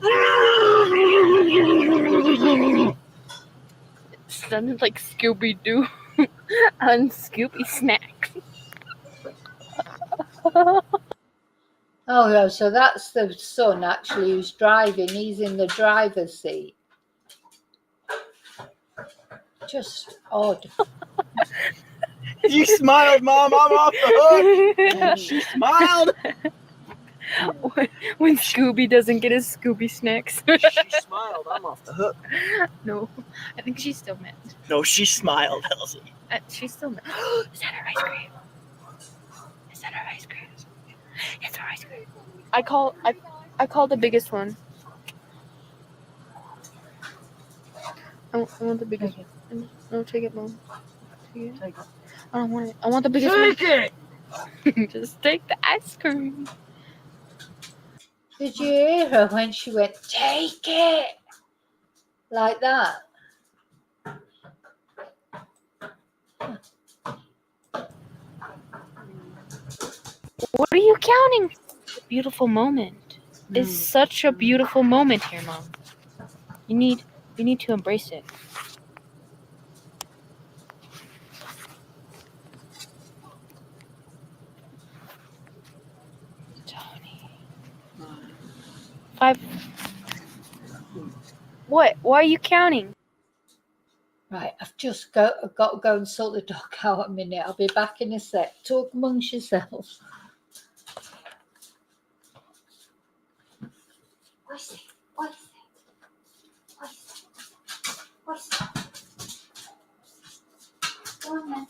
It sounded like Scooby-Doo on Scooby Snack. Oh, no, so that's the son actually who's driving. He's in the driver's seat. Just odd. You smiled, Mom. I'm off the hook. She smiled. When Scooby doesn't get his Scooby Snacks. She smiled. I'm off the hook. No, I think she's still mad. No, she smiled, Elsie. She's still. Is that her ice cream? Is that her ice cream? It's her ice cream. I call the biggest one. I want the biggest one. No, take it, Mom. Take it. I don't want it. I want the biggest one. Take it! Just take the ice cream. Did you hear her when she went, take it? Like that. What are you counting? It's a beautiful moment. It's such a beautiful moment here, Mom. You need to embrace it. Tony. 5. What? Why are you counting? Right, I've just got to go and sort the dog out a minute. I'll be back in a sec. Talk amongst yourselves. What's it? What's it? What's it? What's it? Go on then.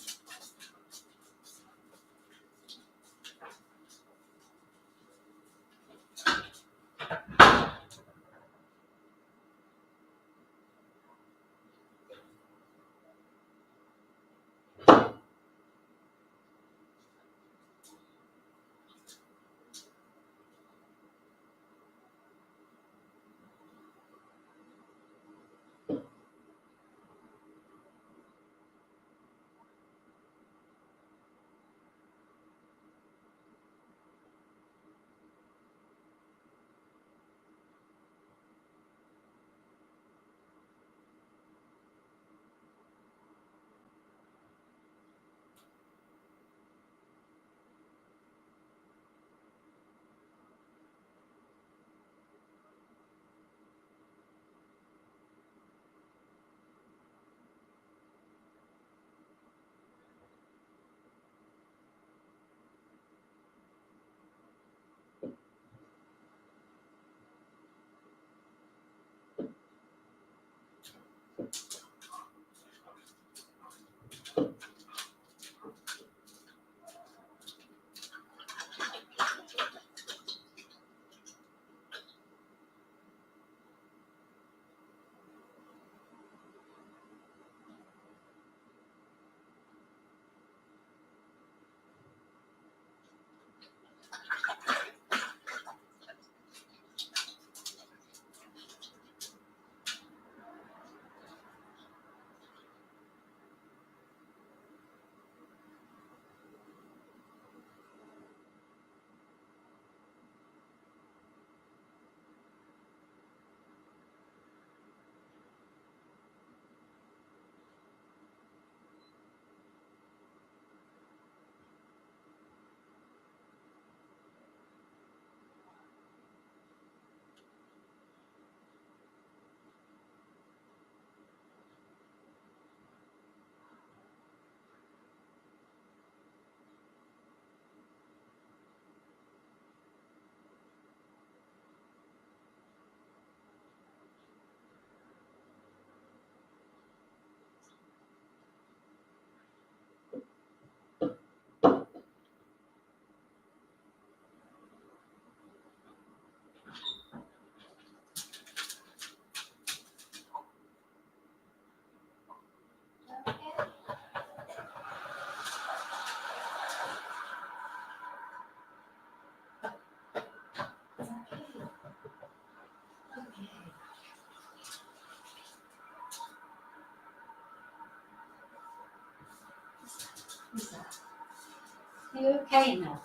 You okay now?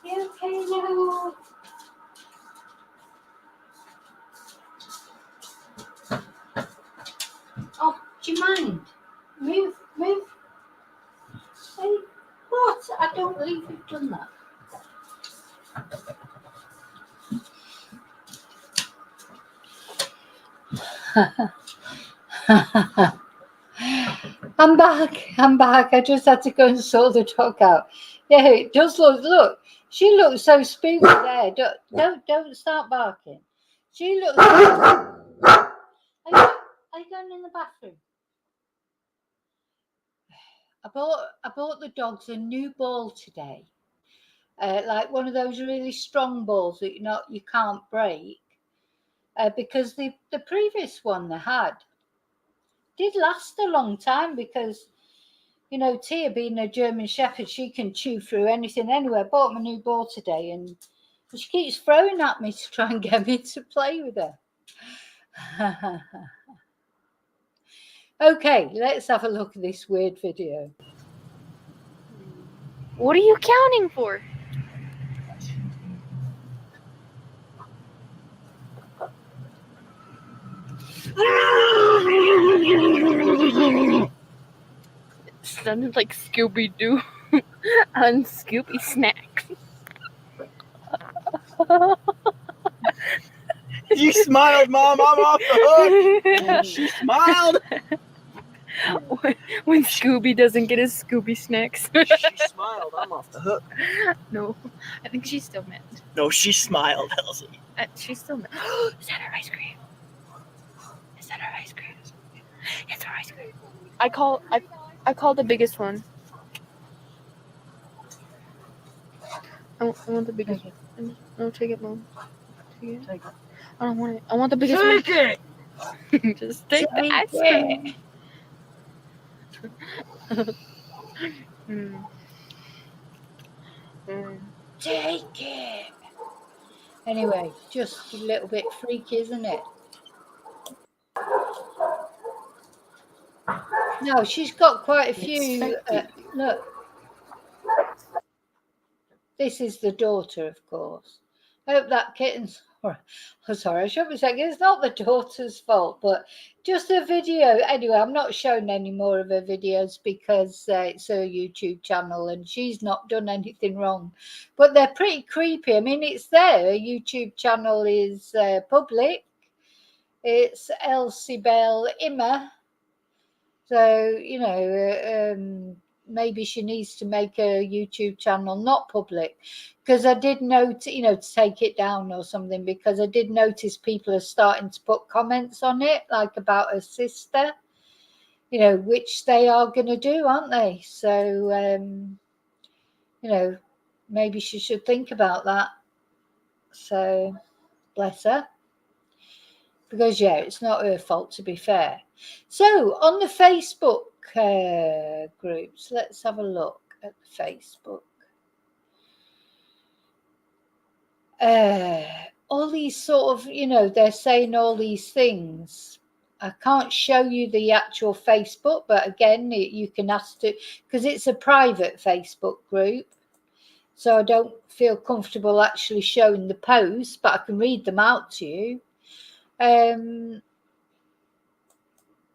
You okay now? Oh, do you mind? Move. Hey, what? I don't believe you've done that. I'm back. I just had to go and sort the dog out. Yeah, it does look. She looks so spooky there. Don't start barking. She looks. Are you going in the bathroom? I bought the dogs a new ball today, like one of those really strong balls that you can't break, because the previous one they had did last a long time, because Tia, being a German Shepherd, she can chew through anything anyway. I bought my new ball today, and she keeps throwing at me to try and get me to play with her. Okay, let's have a look at this weird video. What are you counting for? It sounded like Scooby Doo on Scooby Snacks. You smiled, Mom. I'm off the hook. She smiled. When Scooby doesn't get his Scooby Snacks. She smiled. I'm off the hook. No, I think she's still mad. No, she smiled, Elsie. She's still mad. Is that her ice cream? Is that her ice cream? It's her ice cream. I call the biggest one. I want the biggest one. No, take it, Mom. Take it. I don't want it. I want the biggest one. Take it. Just take the ice cream. Take it. Anyway, just a little bit freaky, isn't it? No, she's got quite a few. Look, this is the daughter, of course. I hope that kitten's. Oh, sorry, I shouldn't be saying it's not the daughter's fault, but just a video. Anyway, I'm not showing any more of her videos because it's her YouTube channel and she's not done anything wrong. But they're pretty creepy. I mean, it's there. Her YouTube channel is public. It's Elsie Bell Immer. So, maybe she needs to make a YouTube channel not public, because I did note, to take it down or something, because I did notice people are starting to put comments on it, like about her sister, which they are going to do, aren't they? So, maybe she should think about that. So, bless her. Because, it's not her fault, to be fair. So, on the Facebook groups, let's have a look at the Facebook. All these sort of, they're saying all these things. I can't show you the actual Facebook, but again, you can ask to, because it's a private Facebook group. So I don't feel comfortable actually showing the posts, but I can read them out to you.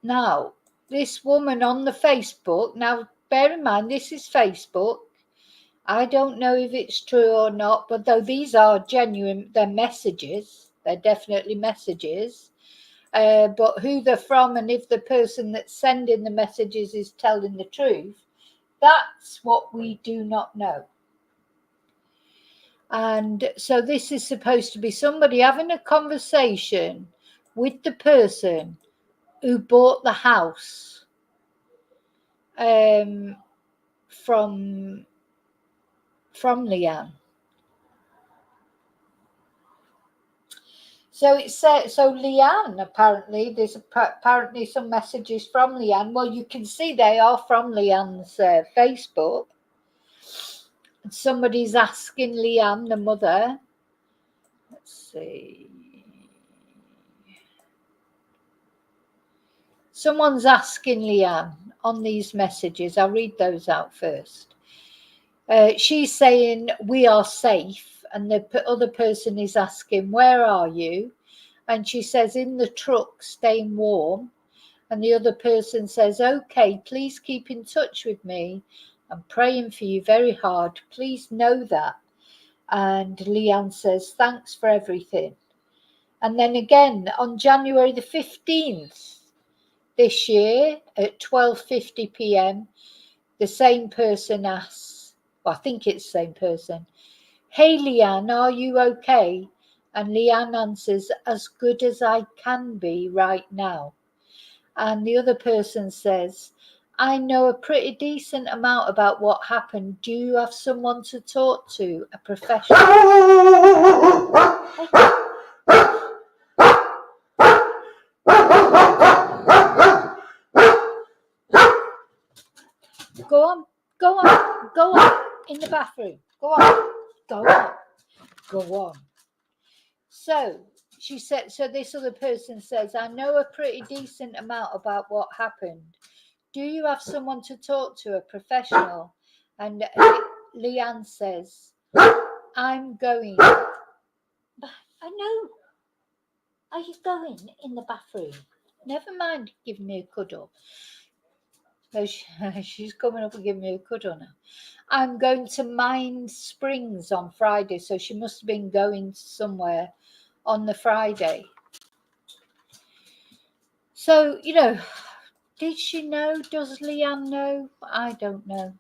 Now, this woman on the Facebook, now bear in mind, this is Facebook. I don't know if it's true or not, but though these are genuine, they're messages. They're definitely messages. But who they're from and if the person that's sending the messages is telling the truth, that's what we do not know. And so this is supposed to be somebody having a conversation with the person who bought the house from Leanne. So it says, so Leanne, apparently, there's apparently some messages from Leanne. Well, you can see they are from Leanne's Facebook. And somebody's asking Leanne, the mother. Let's see. Someone's asking Leanne on these messages. I'll read those out first. She's saying, we are safe. And the other person is asking, where are you? And she says, in the truck, staying warm. And the other person says, okay, please keep in touch with me. I'm praying for you very hard. Please know that. And Leanne says, thanks for everything. And then again, on January the 15th, this year at 12:50 p.m., the same person asks, well, I think it's the same person, hey, Leanne, are you okay? And Leanne answers, as good as I can be right now. And the other person says, I know a pretty decent amount about what happened. Do you have someone to talk to? A professional? Go on, go on, go on, in the bathroom. Go on, go on, go on. So she said, so this other person says, I know a pretty decent amount about what happened. Do you have someone to talk to, a professional? And Leanne says, I'm going. But I know. Are you going in the bathroom? Never mind giving me a cuddle. No, she's coming up and giving me a cuddle now. I'm going to Mine Springs on Friday, so she must have been going somewhere on the Friday. So, you know, did she know? Does Leanne know? I don't know.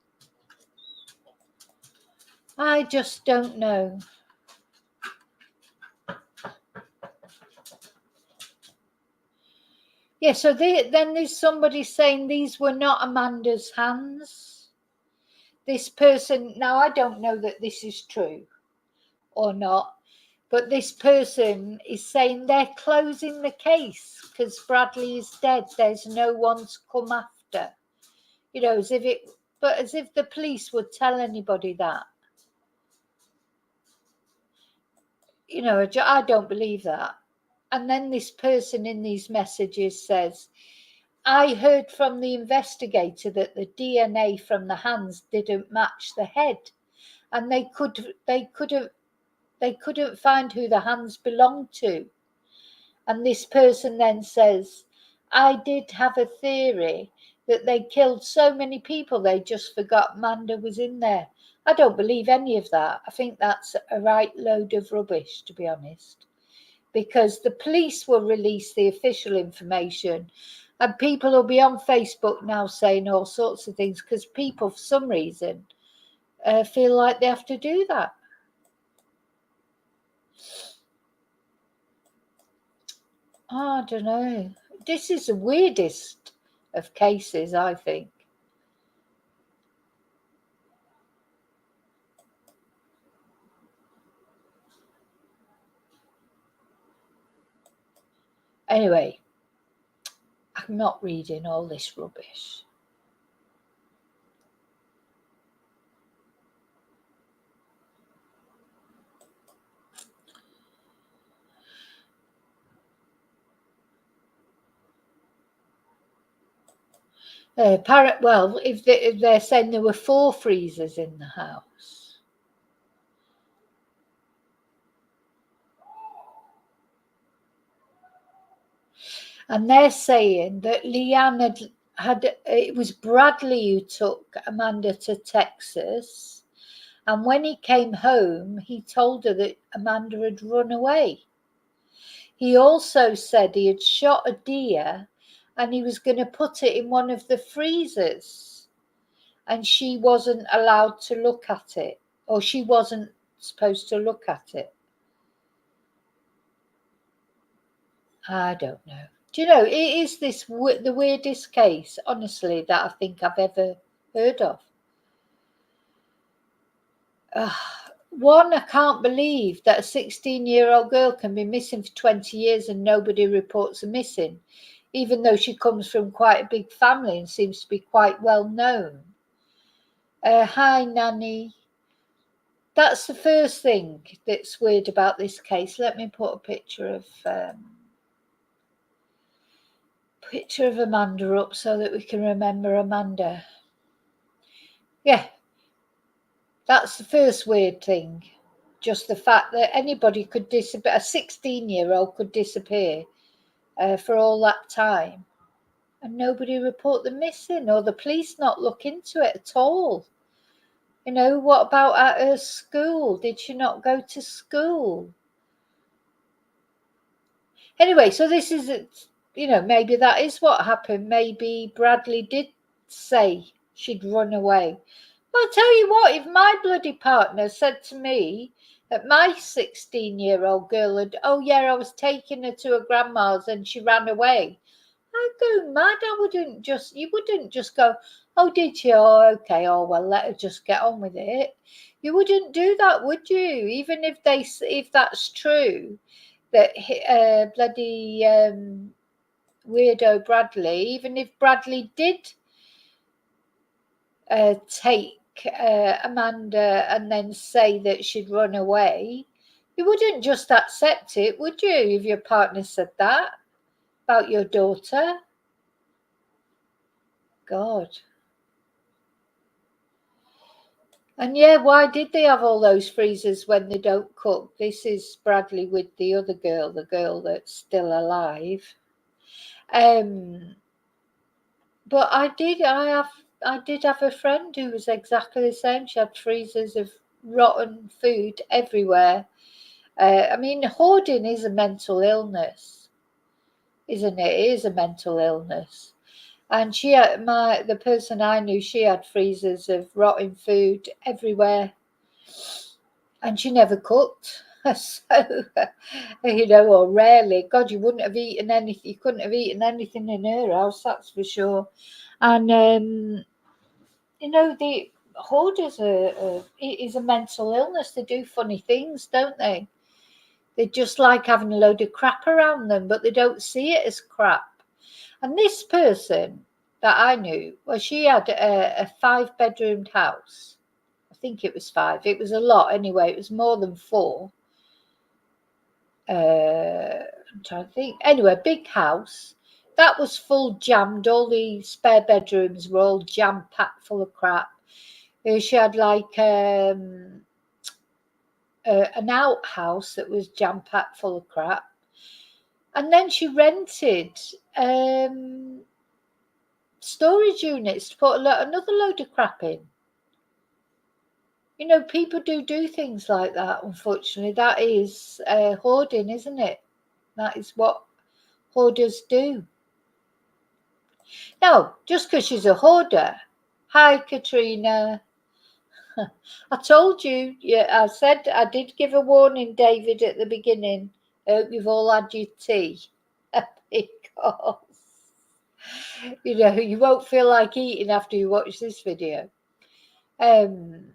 I just don't know. Yeah, so then there's somebody saying these were not Amanda's hands. This person, now I don't know that this is true or not, but this person is saying they're closing the case because Bradley is dead. There's no one to come after. You know, as if the police would tell anybody that. You know, I don't believe that. And then this person in these messages says, I heard from the investigator that the DNA from the hands didn't match the head, and they couldn't find who the hands belonged to. And this person then says, I did have a theory that they killed so many people they just forgot Amanda was in there. I don't believe any of that. I think that's a right load of rubbish, to be honest, because the police will release the official information and people will be on Facebook now saying all sorts of things because people, for some reason, feel like they have to do that. I don't know. This is the weirdest of cases, I think. Anyway, I'm not reading all this rubbish. Well, if they're saying there were 4 freezers in the house. And they're saying that Leanne had it was Bradley who took Amanda to Texas. And when he came home, he told her that Amanda had run away. He also said he had shot a deer and he was going to put it in one of the freezers. And she wasn't allowed to look at it, or she wasn't supposed to look at it. I don't know. Do you know, it is the weirdest case, honestly, that I think I've ever heard of. One, I can't believe that a 16-year-old girl can be missing for 20 years and nobody reports her missing, even though she comes from quite a big family and seems to be quite well known. Hi, Nanny. That's the first thing that's weird about this case. Let me put a picture of Amanda up so that we can remember Amanda. Yeah, that's the first weird thing. Just the fact that anybody could disappear, a 16-year-old could disappear for all that time and nobody report them missing, or the police not look into it at all. You know, what about at her school? Did she not go to school? Anyway, so this is, you know, maybe that is what happened. Maybe Bradley did say she'd run away. Well, I'll tell you what, if my bloody partner said to me that my 16-year-old girl had, oh yeah, I was taking her to her grandma's and she ran away, I'd go mad. You wouldn't just go, oh, did you? Oh, okay. Oh, well, let her just get on with it. You wouldn't do that, would you? Even if that's true, that bloody weirdo Bradley, even if Bradley did take Amanda and then say that she'd run away, you wouldn't just accept it, would you, if your partner said that about your daughter? God. And yeah, why did they have all those freezers when they don't cook? This is Bradley with the other girl, the girl that's still alive. But I did have a friend who was exactly the same. She had freezers of rotten food everywhere. I mean, hoarding is a mental illness, isn't it? It is a mental illness. And the person I knew, she had freezers of rotten food everywhere, and she never cooked. So, or rarely. God, you wouldn't have eaten anything. You couldn't have eaten anything in her house, that's for sure. And the hoarders is a mental illness. They do funny things, don't they? They just like having a load of crap around them, but they don't see it as crap. And this person that I knew, well, she had a 5-bedroomed house. I think it was 5. It was a lot anyway. It was more than 4. I'm trying to think. Anyway, big house. That was full jammed. All the spare bedrooms were all jam-packed full of crap. She had like an outhouse that was jam-packed full of crap. And then she rented storage units to put another load of crap in. People do things like that, unfortunately. That is hoarding, isn't it? That is what hoarders do. Now, just because she's a hoarder. Hi, Katrina. I told you, I said I did give a warning, David, at the beginning. I hope you've all had your tea. Because, you won't feel like eating after you watch this video. Having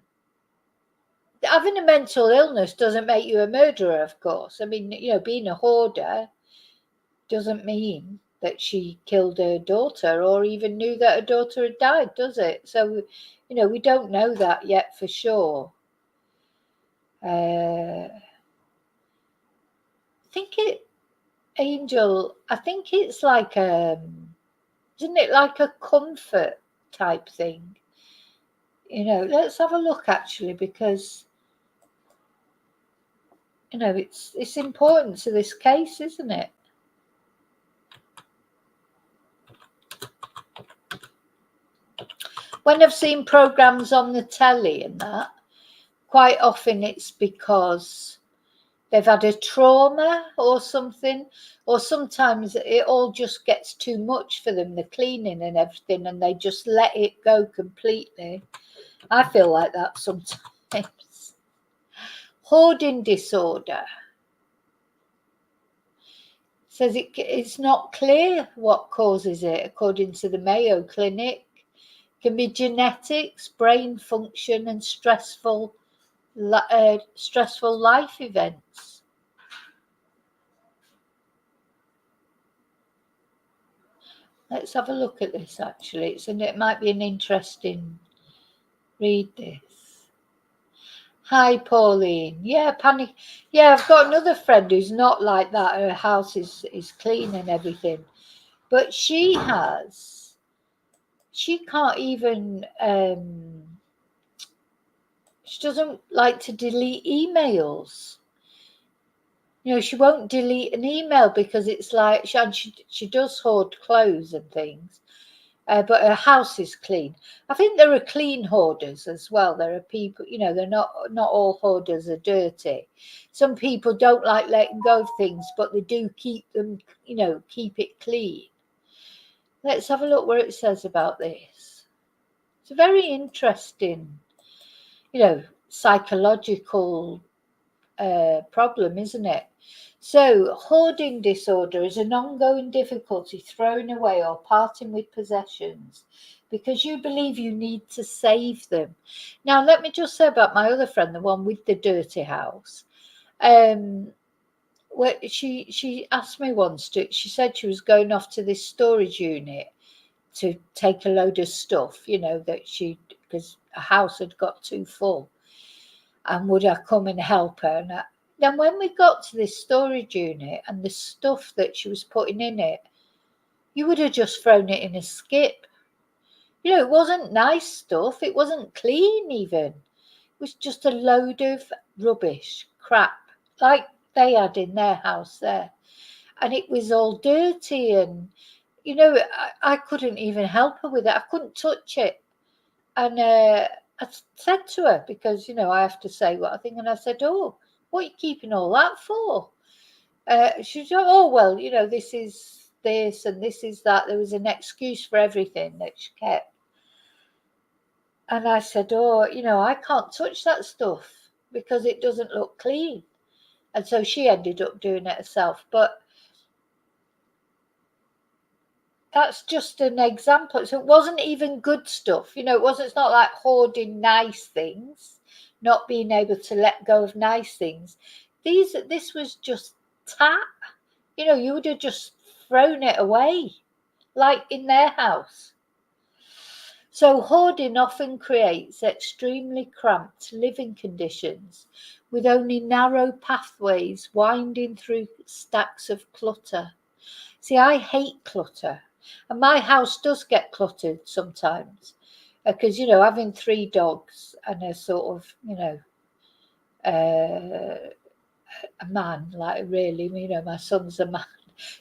a mental illness doesn't make you a murderer, of course. I mean, being a hoarder doesn't mean that she killed her daughter or even knew that her daughter had died, does it? So, we don't know that yet for sure. I think it's like isn't it like a comfort type thing? Let's have a look actually, because it's important to this case, isn't it? When I've seen programs on the telly and that, quite often it's because they've had a trauma or something, or sometimes it all just gets too much for them, the cleaning and everything, and they just let it go completely. I feel like that sometimes. Hoarding disorder. Says it's not clear what causes it, according to the Mayo Clinic. It can be genetics, brain function, and stressful life events. Let's have a look at this actually. It might be an interesting read this. Hi, Pauline. Yeah, panic. Yeah, I've got another friend who's not like that. Her house is clean and everything. But she can't even, she doesn't like to delete emails. She won't delete an email because it's like, she does hoard clothes and things. But her house is clean. I think there are clean hoarders as well. There are people, they're not all hoarders are dirty. Some people don't like letting go of things, but they do keep them, keep it clean. Let's have a look what it says about this. It's a very interesting, psychological problem, isn't it? So hoarding disorder is an ongoing difficulty throwing away or parting with possessions because you believe you need to save them. Now, let me just say about my other friend, the one with the dirty house. Well, she asked me once she said she was going off to this storage unit to take a load of stuff, that because a house had got too full, and would I come and help her? And then when we got to this storage unit and the stuff that she was putting in it, you would have just thrown it in a skip. It wasn't nice stuff. It wasn't clean even. It was just a load of rubbish, crap, like they had in their house there. And it was all dirty and, I couldn't even help her with it. I couldn't touch it. And I said to her, because, I have to say what I think. And I said, oh, what are you keeping all that for? She said, oh, well, this is this and this is that. There was an excuse for everything that she kept. And I said, oh, I can't touch that stuff because it doesn't look clean. And so she ended up doing it herself. But that's just an example. So it wasn't even good stuff. It's not like hoarding nice things, not being able to let go of nice things. This was just tap. You would have just thrown it away, like in their house. So hoarding often creates extremely cramped living conditions with only narrow pathways winding through stacks of clutter. See, I hate clutter. And my house does get cluttered sometimes because, having 3 dogs and a sort of, a man, like really, my son's a man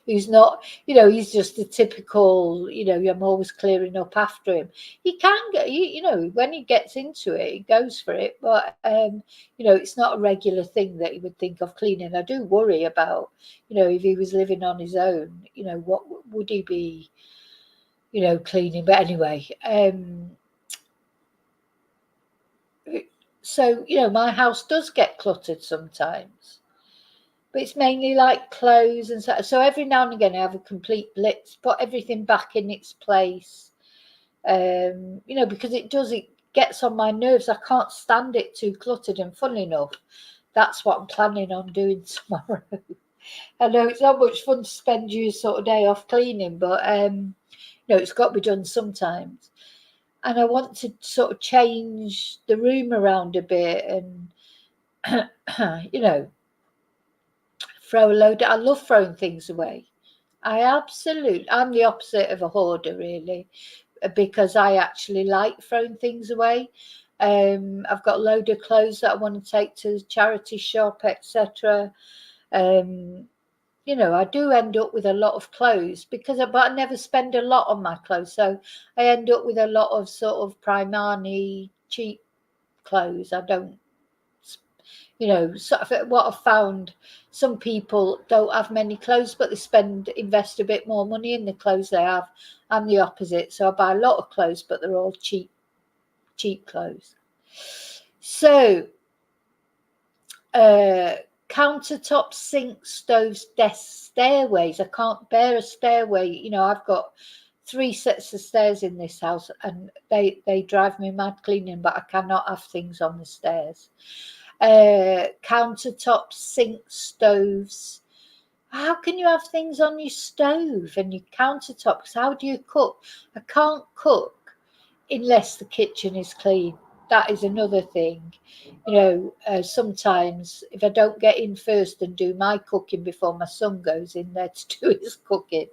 who's not, he's just a typical, I'm always clearing up after him. He can get, when he gets into it, he goes for it. But, it's not a regular thing that he would think of cleaning. I do worry about, if he was living on his own, what would he be, cleaning? But anyway, so, my house does get cluttered sometimes. But it's mainly like clothes and so every now and again I have a complete blitz, put everything back in its place. Because it gets on my nerves. I can't stand it too cluttered. And funnily enough, that's what I'm planning on doing tomorrow. I know it's not much fun to spend your sort of day off cleaning, but it's got to be done sometimes. And I want to sort of change the room around a bit and throw a load. I love throwing things away. I'm the opposite of a hoarder, really, because I actually like throwing things away. I've got a load of clothes that I want to take to the charity shop, etc. I do end up with a lot of clothes but I never spend a lot on my clothes. So I end up with a lot of sort of Primani cheap clothes. I don't, sort of what I've found, some people don't have many clothes, but they invest a bit more money in the clothes they have. I'm the opposite. So I buy a lot of clothes, but they're all cheap clothes. So, countertops, sinks, stoves, desks, stairways. I can't bear a stairway. I've got 3 sets of stairs in this house and they drive me mad cleaning, but I cannot have things on the stairs. Countertops, sinks, stoves. How can you have things on your stove and your countertops? How do you cook? I can't cook unless the kitchen is clean. That is another thing. Sometimes if I don't get in first and do my cooking before my son goes in there to do his cooking,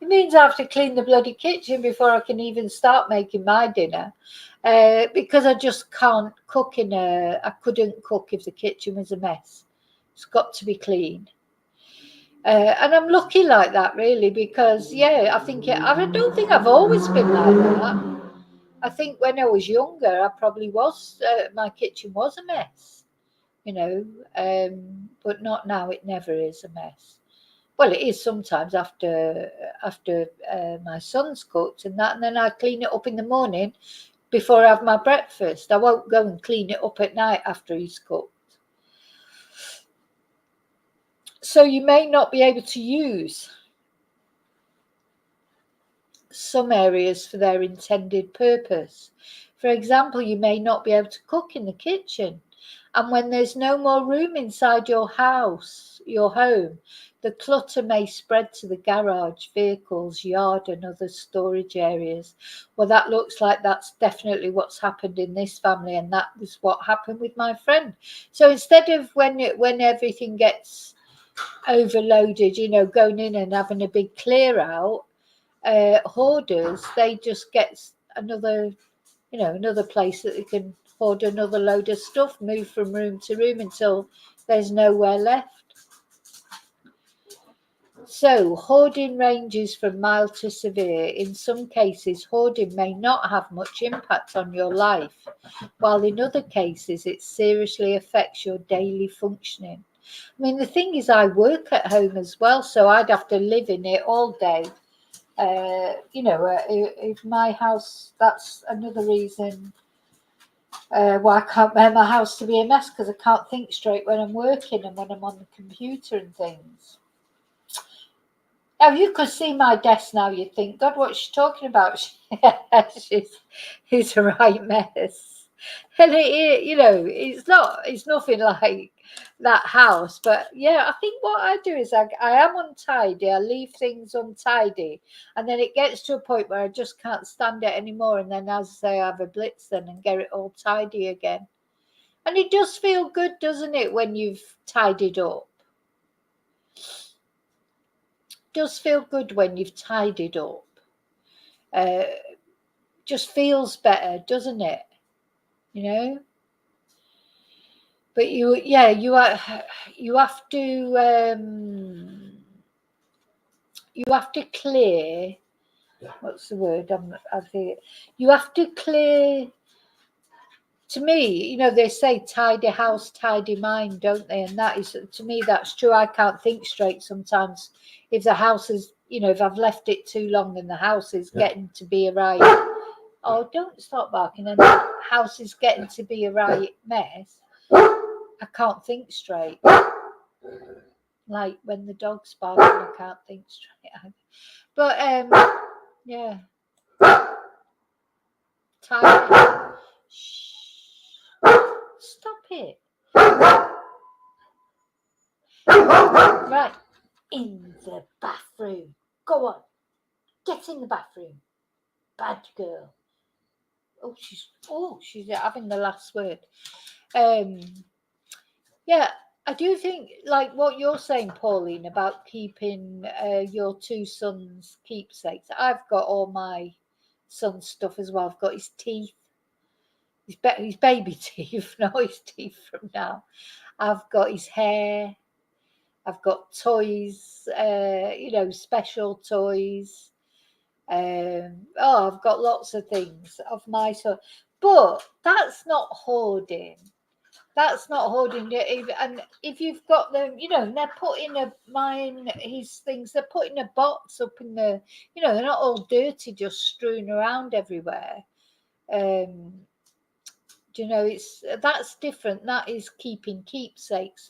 it means I have to clean the bloody kitchen before I can even start making my dinner. Because I just can't cook I couldn't cook if the kitchen was a mess. It's got to be clean. And I'm lucky like that, really, because, I don't think I've always been like that. I think when I was younger, I probably was, my kitchen was a mess, but not now. It never is a mess. Well, it is sometimes after my son's cooked and then I clean it up in the morning before I have my breakfast. I won't go and clean it up at night after he's cooked. So you may not be able to use some areas for their intended purpose. For example, you may not be able to cook in the kitchen. And when there's no more room inside your house, your home, the clutter may spread to the garage, vehicles, yard, and other storage areas. Well, that looks like that's definitely what's happened in this family, and that was what happened with my friend. So instead of when everything gets overloaded, you know, going in and having a big clear out, hoarders, they just get another place that they can hoard another load of stuff, move from room to room until there's nowhere left. So hoarding ranges from mild to severe. In some cases, hoarding may not have much impact on your life, while in other cases, it seriously affects your daily functioning. I mean, the thing is, I work at home as well, so I'd have to live in it all day. If my house, that's another reason why I can't bear my house to be a mess, because I can't think straight when I'm working and when I'm on the computer and things. Now, you could see my desk now, you'd think, God, what's she talking about? It's a right mess. And it's nothing like that house. But yeah, I think what I do is I am untidy. I leave things untidy. And then it gets to a point where I just can't stand it anymore. And then, as I say, I have a blitz then and get it all tidy again. And it does feel good, doesn't it, when you've tidied up? Does feel good when you've tidied up. Just feels better, doesn't it? You know. But you have to clear. What's the word? You have to clear. To me, they say tidy house, tidy mind, don't they? And that is, to me, that's true. I can't think straight sometimes. If the house is, if I've left it too long and the house is getting to be a right, oh, don't stop barking. And the house is getting to be a right mess, I can't think straight. Like when the dog's barking, I can't think straight either. But yeah. Tidy. Shh. Stop it. Right. In the bathroom. Go on. Get in the bathroom. Bad girl. Oh, she's having the last word. Yeah, I do think, like what you're saying, Pauline, about keeping your two sons' keepsakes. I've got all my son's stuff as well. I've got his teeth, his baby teeth, not his teeth from now. I've got his hair. I've got toys, special toys. I've got lots of things of my son. But that's not hoarding. That's not hoarding it. And if you've got them, they're put in his things, they're put in a box up in the, they're not all dirty, just strewn around everywhere. That's different. That is keeping keepsakes.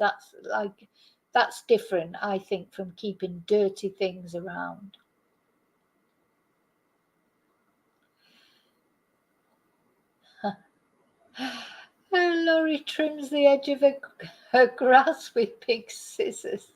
That's different, I think, from keeping dirty things around. Laurie trims the edge of her grass with big scissors.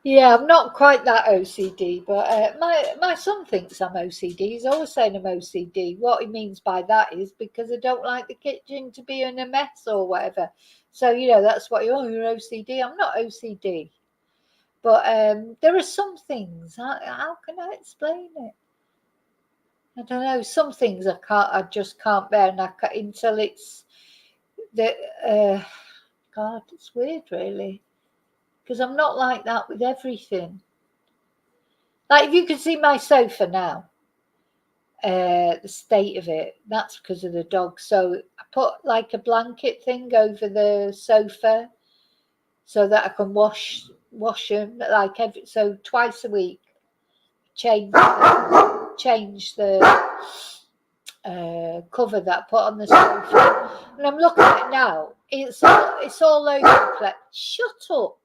Yeah, I'm not quite that OCD, but my son thinks I'm OCD. He's always saying I'm OCD. What he means by that is because I don't like the kitchen to be in a mess or whatever. So, that's what you're OCD. I'm not OCD. But there are some things. How can I explain it? I don't know. Some things I just can't bear, and until it's God, it's weird, really, because I'm not like that with everything. Like if you can see my sofa now, the state of it, that's because of the dog. So I put like a blanket thing over the sofa so that I can wash them so twice a week. Change the cover that I put on the sofa, and I'm looking at it now. It's all over the place. Shut up!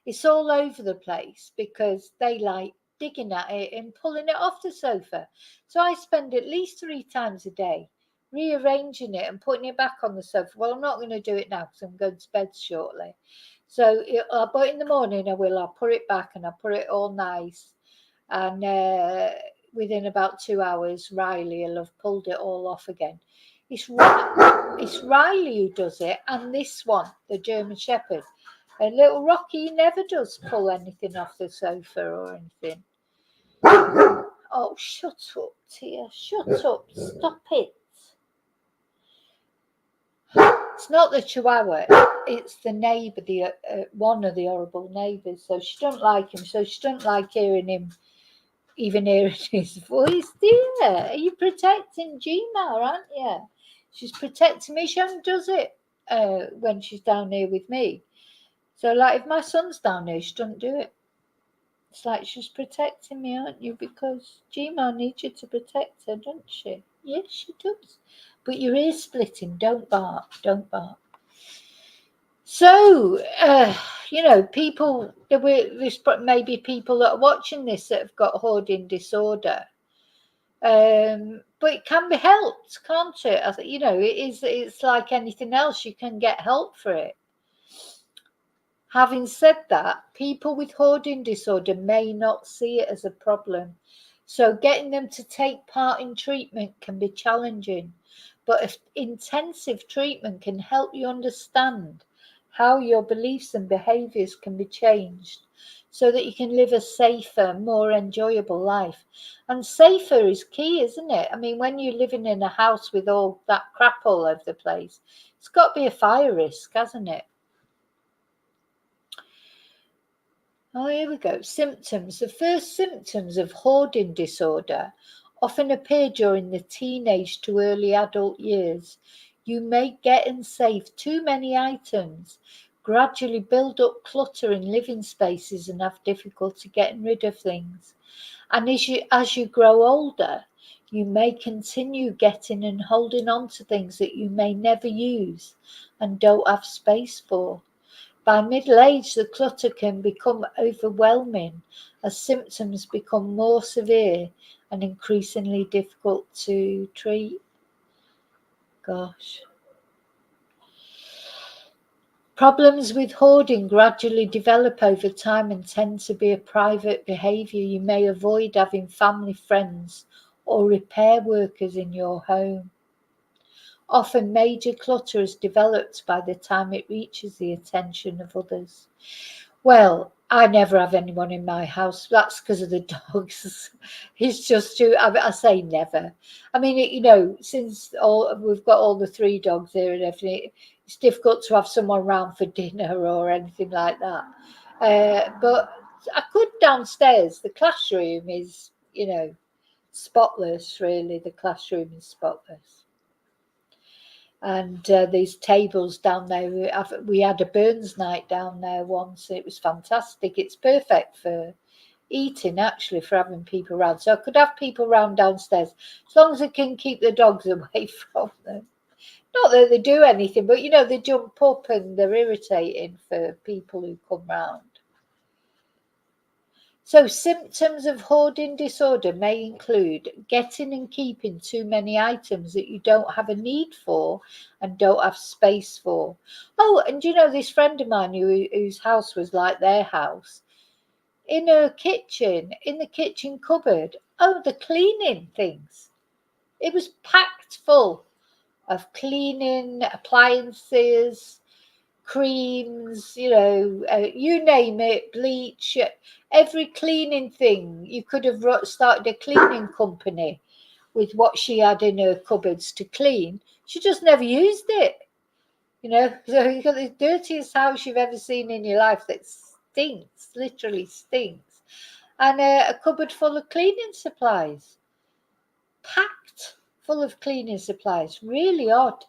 It's all over the place because they like digging at it and pulling it off the sofa. So I spend at least 3 times a day rearranging it and putting it back on the sofa. Well, I'm not going to do it now because I'm going to bed shortly. So but in the morning I'll put it back and I'll put it all nice. And within about 2 hours, Riley will have pulled it all off again. It's Riley who does it, and this one, the German Shepherd. And little Rocky never does pull anything off the sofa or anything. Oh, shut up, Tia. Shut up. Stop it. It's not the Chihuahua. It's the neighbour, one of the horrible neighbours. So she don't like him. So she don't like hearing him, even hearing his voice. Dear, are you protecting Gma, aren't you? She's protecting me. She only does it when she's down here with me. So, like, if my son's down here, she doesn't do it. It's like she's protecting me, aren't you? Because Gma needs you to protect her, doesn't she? Yes, she does. But your ear's splitting. Don't bark. Don't bark. So, people, there's maybe people that are watching this that have got hoarding disorder. But it can be helped, can't it? I think, it's like anything else. You can get help for it. Having said that, people with hoarding disorder may not see it as a problem. So getting them to take part in treatment can be challenging. But if intensive treatment can help you understand how your beliefs and behaviours can be changed so that you can live a safer, more enjoyable life. And safer is key, isn't it? I mean, when you're living in a house with all that crap all over the place, it's got to be a fire risk, hasn't it? Oh, here we go. Symptoms. The first symptoms of hoarding disorder often appear during the teenage to early adult years. You may get and save too many items, gradually build up clutter in living spaces and have difficulty getting rid of things. And as you grow older, you may continue getting and holding on to things that you may never use and don't have space for. By middle age, the clutter can become overwhelming as symptoms become more severe and increasingly difficult to treat. Gosh. Problems with hoarding gradually develop over time and tend to be a private behaviour. You may avoid having family, friends, or repair workers in your home. Often major clutter is developed by the time it reaches the attention of others. Well, I never have anyone in my house. That's because of the dogs. It's just too, I say never. I mean, since we've got all the 3 dogs here and everything, it's difficult to have someone around for dinner or anything like that. But I could downstairs. The classroom is, spotless, really. The classroom is spotless. And these tables down there, we had a Burns night down there once. It was fantastic. It's perfect for eating, actually, for having people around. So I could have people around downstairs, as long as I can keep the dogs away from them. Not that they do anything, but, they jump up and they're irritating for people who come round. So symptoms of hoarding disorder may include getting and keeping too many items that you don't have a need for and don't have space for. Oh, and this friend of mine whose house was like their house, in her kitchen, in the kitchen cupboard, the cleaning things. It was packed full of cleaning appliances, creams, you name it, bleach, every cleaning thing. You could have started a cleaning company with what she had in her cupboards to clean. She just never used it, So you've got the dirtiest house you've ever seen in your life that stinks, literally stinks, and a cupboard full of cleaning supplies, packed full of cleaning supplies. Really odd.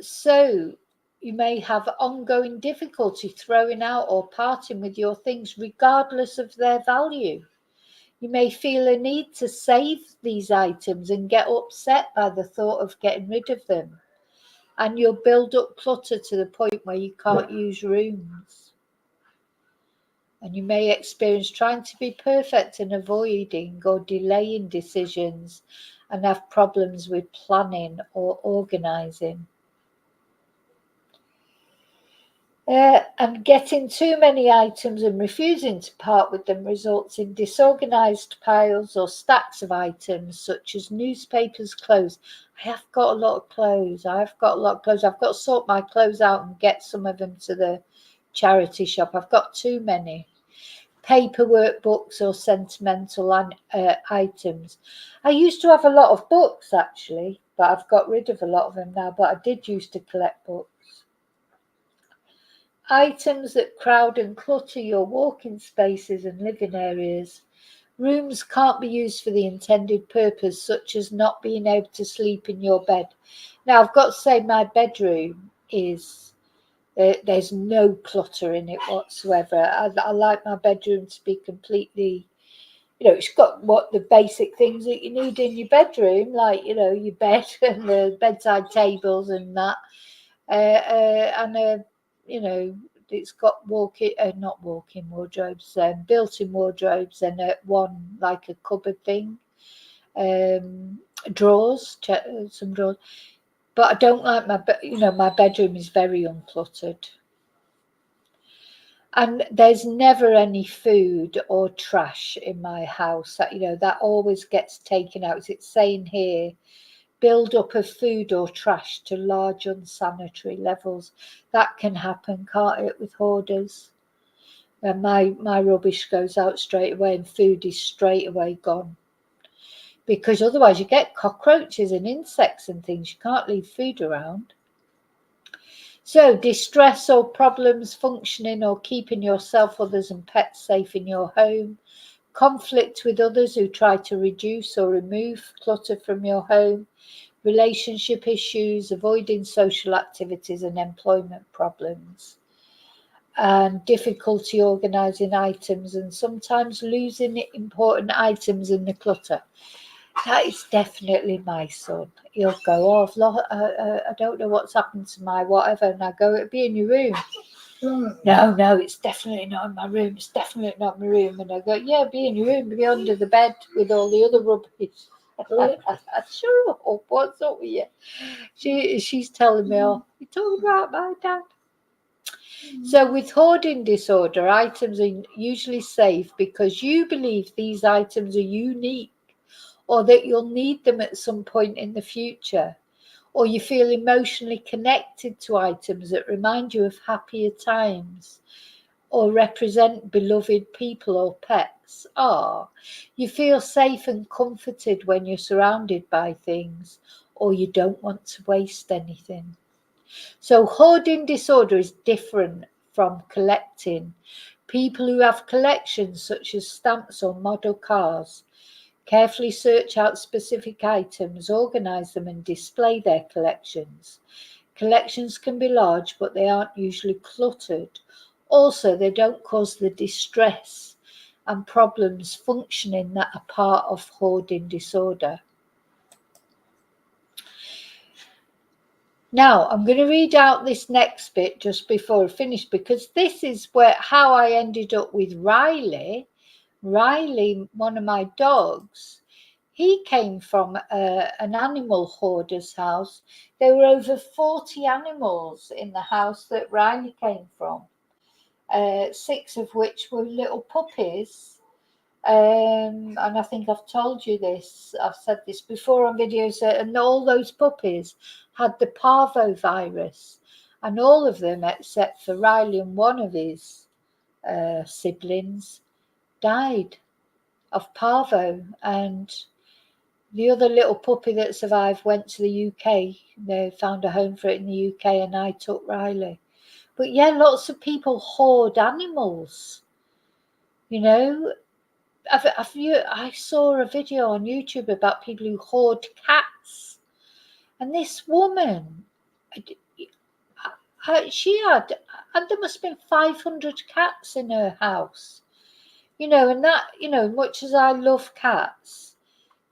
So you may have ongoing difficulty throwing out or parting with your things regardless of their value. You may feel a need to save these items and get upset by the thought of getting rid of them. And you'll build up clutter to the point where you can't use rooms. And you may experience trying to be perfect and avoiding or delaying decisions and have problems with planning or organising. And getting too many items and refusing to part with them results in disorganised piles or stacks of items such as newspapers, clothes. I have got a lot of clothes. I've got to sort my clothes out and get some of them to the charity shop. I've got too many. Paperwork, books or sentimental items. I used to have a lot of books actually, but I've got rid of a lot of them now, but I did used to collect books. Items that crowd and clutter your walking spaces and living areas. Rooms can't be used for the intended purpose, such as not being able to sleep in your bed. Now, I've got to say my bedroom is, there's no clutter in it whatsoever. I like my bedroom to be completely, it's got what the basic things that you need in your bedroom, like, your bed and the bedside tables and that. It's got not walk-in wardrobes, built-in wardrobes, and one like a cupboard thing, drawers, some drawers. But I don't like my bedroom is very uncluttered. And there's never any food or trash in my house. That always gets taken out. It's saying here, build up of food or trash to large unsanitary levels. That can happen, can't it, with hoarders? And my rubbish goes out straight away and food is straight away gone. Because otherwise you get cockroaches and insects and things. You can't leave food around. So distress or problems functioning or keeping yourself, others and pets safe in your home. Conflict with others who try to reduce or remove clutter from your home. Relationship issues, avoiding social activities and employment problems, and difficulty organising items and sometimes losing important items in the clutter. That is definitely my son. He'll go, I don't know what's happened to my whatever, and I go, it'll be in your room. No, it's definitely not in my room. It's definitely not in my room. And I go, yeah, be in your room, be under the bed with all the other rubbish. Shut up, what's up with you? She's telling me, you're talking about my dad. So with hoarding disorder, items are usually safe because you believe these items are unique or that you'll need them at some point in the future, or you feel emotionally connected to items that remind you of happier times or represent beloved people or pets. You feel safe and comforted when you're surrounded by things, or you don't want to waste anything. So hoarding disorder is different from collecting. People who have collections such as stamps or model cars carefully search out specific items, organise them and display their collections. Collections can be large, but they aren't usually cluttered. Also, they don't cause the distress and problems functioning that are part of hoarding disorder. Now, I'm going to read out this next bit just before I finish, because this is how I ended up with Riley. Riley, one of my dogs, he came from an animal hoarder's house. There were over 40 animals in the house that Riley came from, 6 of which were little puppies. And I think I've told you this, I've said this before on videos, and all those puppies had the parvovirus, and all of them except for Riley and one of his siblings died of parvo, and the other little puppy that survived went to the UK. They found a home for it in the UK, and I took Riley. But yeah, lots of people hoard animals, I saw a video on YouTube about people who hoard cats, and this woman, she had, and there must have been 500 cats in her house. You know, and that, you know, much as I love cats,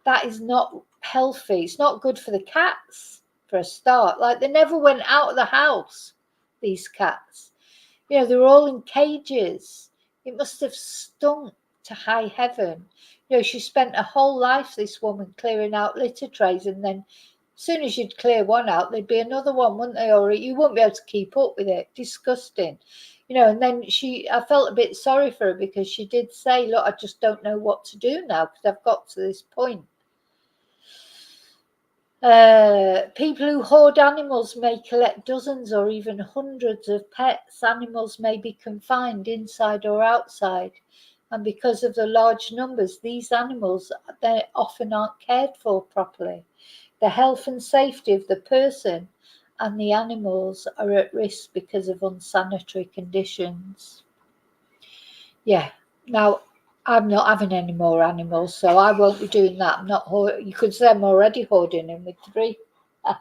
that is not healthy. It's not good for the cats, for a start. Like, they never went out of the house, these cats. You know, they were all in cages. It must have stunk to high heaven. You know, she spent her whole life, this woman, clearing out litter trays, and then as soon as you'd clear one out, there'd be another one, wouldn't they? Or you wouldn't be able to keep up with it. Disgusting. You know, and then I felt a bit sorry for her, because she did say, look, I just don't know what to do now, because I've got to this point. People who hoard animals may collect dozens or even hundreds of pets. Animals may be confined inside or outside, and because of the large numbers, these animals, they often aren't cared for properly. The health and safety of the person and the animals are at risk because of unsanitary conditions. Yeah, now I'm not having any more animals, so I won't be doing that. I'm not. You could say I'm already hoarding them with 3. Yeah,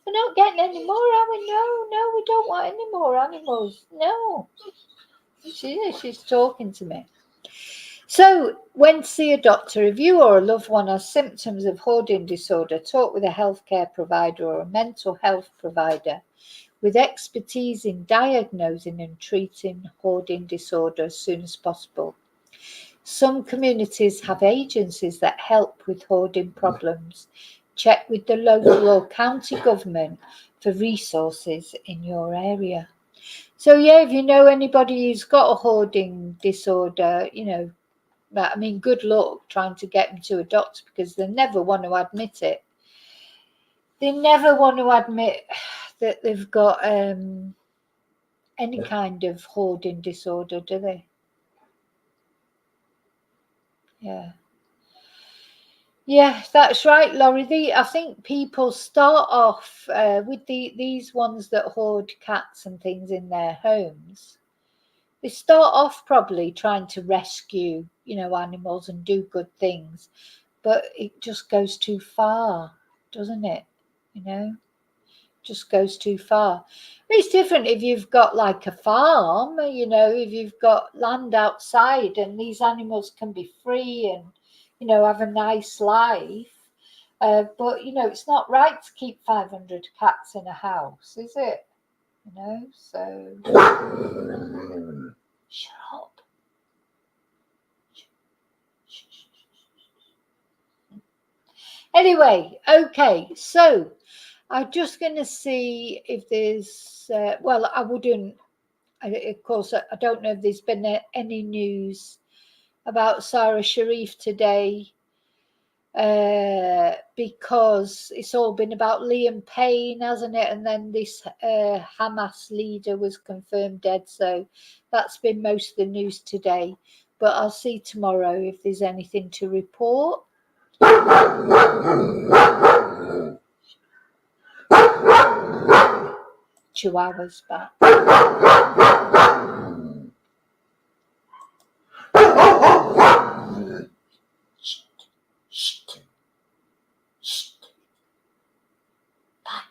we're not getting any more, are we? No, we don't want any more animals. No. She's talking to me. So, when to see a doctor, if you or a loved one has symptoms of hoarding disorder, talk with a healthcare provider or a mental health provider with expertise in diagnosing and treating hoarding disorder as soon as possible. Some communities have agencies that help with hoarding problems. Check with the local or county government for resources in your area. So yeah, if you know anybody who's got a hoarding disorder, you know, I mean, good luck trying to get them to a doctor, because they never want to admit it. They never want to admit that they've got any kind of hoarding disorder, do they? Yeah. Yeah, that's right, Laurie. I think people start off with these ones that hoard cats and things in their homes. They start off probably trying to rescue, you know, animals and do good things, but it just goes too far, doesn't it? You know, just goes too far. It's different if you've got like a farm, you know, if you've got land outside and these animals can be free and, you know, have a nice life. But, you know, it's not right to keep 500 cats in a house, is it? You know, so shut up. Anyway, okay, so I'm just going to see if there's, well, I wouldn't, of course, I don't know if there's been any news about Sarah Sharif today, because it's all been about Liam Payne, hasn't it? And then this Hamas leader was confirmed dead, so that's been most of the news today. But I'll see tomorrow if there's anything to report. Chihuahua's back. Shh. Bad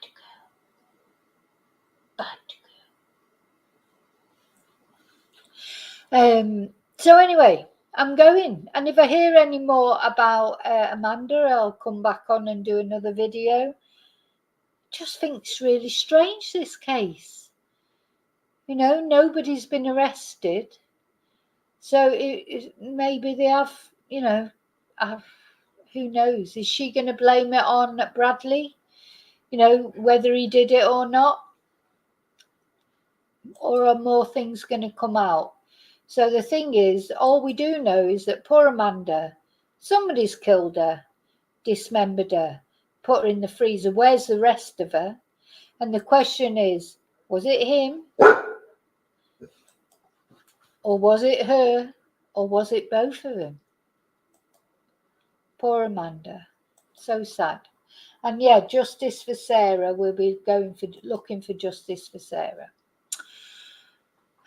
girl. So anyway, I'm going, and if I hear any more about Amanda, I'll come back on and do another video. Just think it's really strange, this case. You know, nobody's been arrested, so maybe they have, you know, who knows? Is she going to blame it on Bradley? You know, whether he did it or not? Or are more things going to come out? So the thing is, all we do know is that poor Amanda, somebody's killed her, dismembered her, put her in the freezer. Where's the rest of her? And the question is, was it him? Or was it her? Or was it both of them? Poor Amanda. So sad. And yeah, justice for Sarah. We'll be looking for justice for Sarah.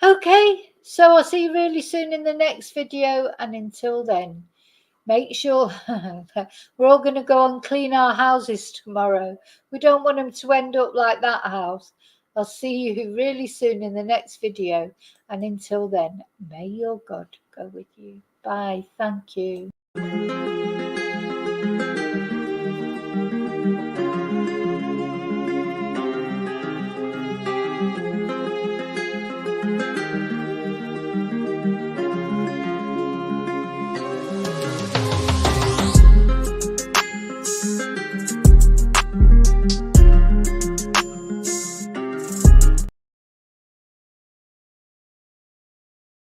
Okay, so I'll see you really soon in the next video. And until then, make sure we're all going to go and clean our houses tomorrow. We don't want them to end up like that house. I'll see you really soon in the next video. And until then, may your God go with you. Bye. Thank you.